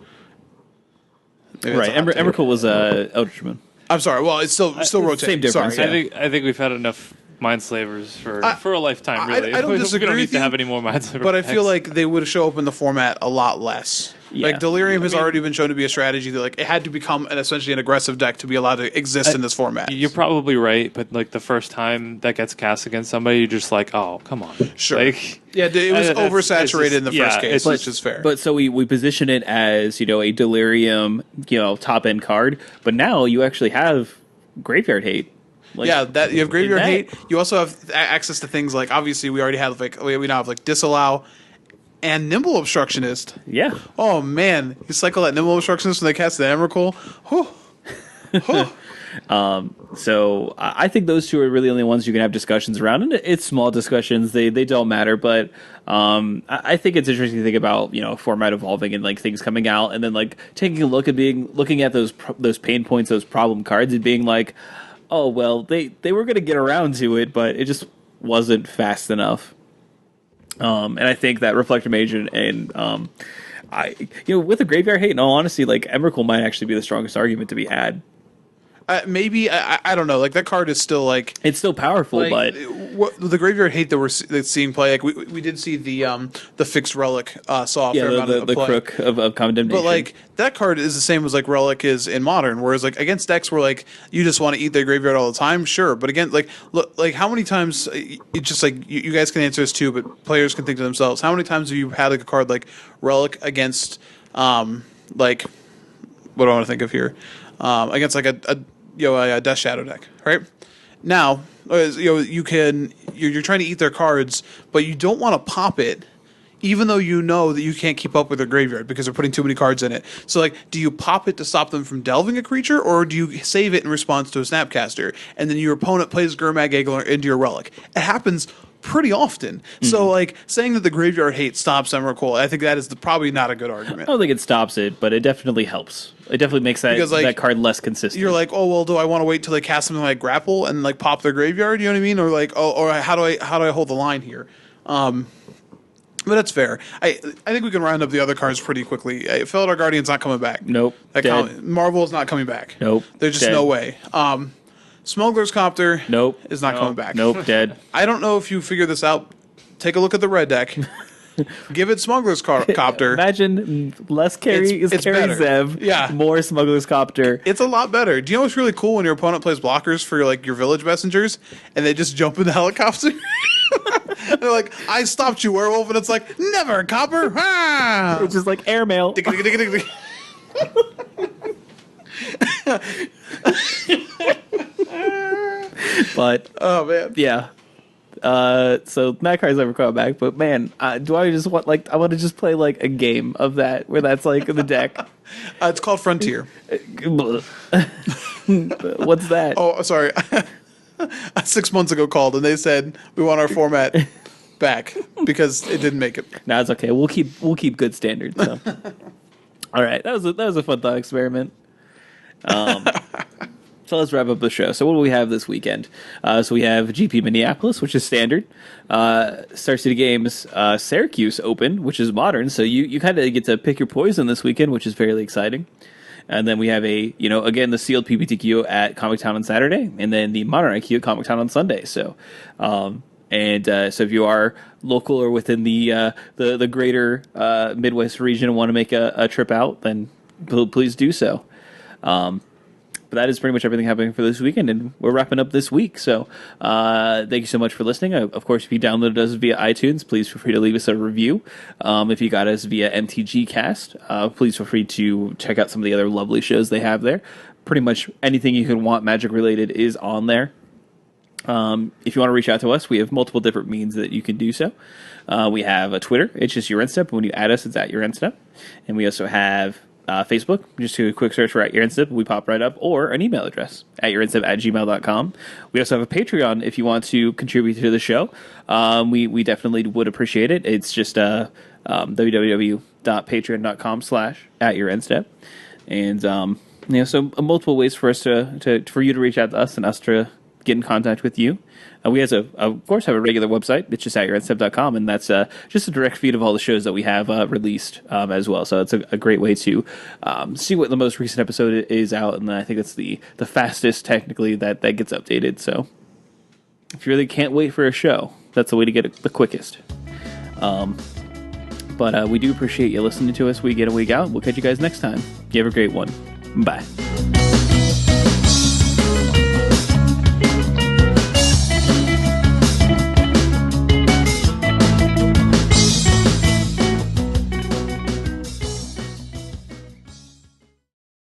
Maybe right. Emrakul was Eldritch Moon. I'm sorry. Well, it's still rotating. Same difference. Sorry, I think we've had enough Mindslavers for a lifetime, really. I don't disagree We don't need with to you, have any more Mindslaver but I decks. feel like they would show up in the format a lot less. Yeah. Like Delirium has already been shown to be a strategy that like it had to become essentially an aggressive deck to be allowed to exist in this format. You're probably right, but like the first time that gets cast against somebody, you're just like, oh, come on. Sure. Like, Yeah, it was it's oversaturated just- in the yeah, first case, it's which is fair. But so we position it as, a Delirium, top end card, but now you actually have Graveyard Hate. Like, yeah, that you have Graveyard that- Hate. You also have access to things like obviously we already have we now have Disallow and Nimble Obstructionist. Yeah. Oh man, you cycle that Nimble Obstructionist when they cast the Emrakul. Whew. Whew. So I think those two are really the only ones you can have discussions around, and it's small discussions. They don't matter, but I think it's interesting to think about format evolving and like things coming out, and then like taking a looking at those pain points, those problem cards, and being like, oh well, they were going to get around to it, but it just wasn't fast enough. And I think that Reflector Mage and I with the Graveyard Hate, in all honesty, like Emrakul might actually be the strongest argument to be had. Maybe I don't know. Like that card is still like It's still powerful, but the Graveyard Hate that we're seeing play. Like we did see the fixed Relic saw a fair amount of the play. Crook of Condemnation. But like that card is the same as like Relic is in Modern, whereas like against decks where like you just want to eat their graveyard all the time, sure. But again, like look, like how many times it's just like you guys can answer this too, but players can think to themselves, how many times have you had like a card like Relic against like what do I want to think of here against like a Death Shadow deck, right? Now, you're trying to eat their cards, but you don't want to pop it, even though you know that you can't keep up with their graveyard because they're putting too many cards in it. So, like, do you pop it to stop them from delving a creature, or do you save it in response to a Snapcaster, and then your opponent plays Gurmag Egler into your Relic? It happens pretty often. Mm-hmm. So, like, saying that the Graveyard Hate stops Emrakul, I think that is probably not a good argument. I don't think it stops it, but it definitely helps. It definitely makes that card less consistent. You're like, oh well, do I want to wait till they cast something like Grapple and like pop their graveyard? You know what I mean? Or like, or how do I hold the line here? But that's fair. I think we can round up the other cards pretty quickly. Felidar Guardian's not coming back. Nope. Marvel is not coming back. Nope. There's just no way. Smuggler's Copter. Nope. Is not coming back. Nope. Dead. I don't know if you figured this out. Take a look at the red deck. Give it Smuggler's Copter. Imagine less carry It's carry better. Zev. Yeah. More Smuggler's Copter. It's a lot better. Do you know what's really cool when your opponent plays blockers for like your village messengers and they just jump in the helicopter? They're like, I stopped you, werewolf, and it's like, never, Copper. Ah! It's just like airmail. But Oh man. yeah. So that card's never coming back, but man, do I just want I want to just play like a game of that where that's like the deck. It's called Frontier. What's that? Oh, sorry. 6 months ago called and they said we want our format back because it didn't make it. No, it's okay. We'll keep good standards. So. All right, that was a fun thought experiment. So let's wrap up the show. So what do we have this weekend? So we have GP Minneapolis, which is standard. Star City Games Syracuse Open, which is modern. So you kind of get to pick your poison this weekend, which is fairly exciting. And then we have again, the sealed PPTQ at Comic Town on Saturday, and then the modern IQ at Comic Town on Sunday. So, so if you are local or within the greater Midwest region and want to make a trip out, then please do so. But that is pretty much everything happening for this weekend, and we're wrapping up this week. So thank you so much for listening. Of course, if you downloaded us via iTunes, please feel free to leave us a review. If you got us via MTG Cast, please feel free to check out some of the other lovely shows they have there. Pretty much anything you can want Magic related is on there. If you want to reach out to us, we have multiple different means that you can do so. We have a Twitter. It's just Your End Step. When you add us, it's at Your End Step. And we also have Facebook. Just do a quick search for at Your End Step. We pop right up. Or an email address, at yourinstep@gmail.com. We also have a Patreon if you want to contribute to the show. We definitely would appreciate it. It's just www.patreon.com/@yourinstep. And so multiple ways for us for you to reach out to us and us to get in contact with you. We of course have a regular website. It's just at yourinstep.com, and that's just a direct feed of all the shows that we have released as well. So it's a great way to see what the most recent episode is out, and I think it's the fastest technically that gets updated. So if you really can't wait for a show, that's the way to get it the quickest. But we do appreciate you listening to us week in and week out. We'll catch you guys next time. You have a great one. Bye.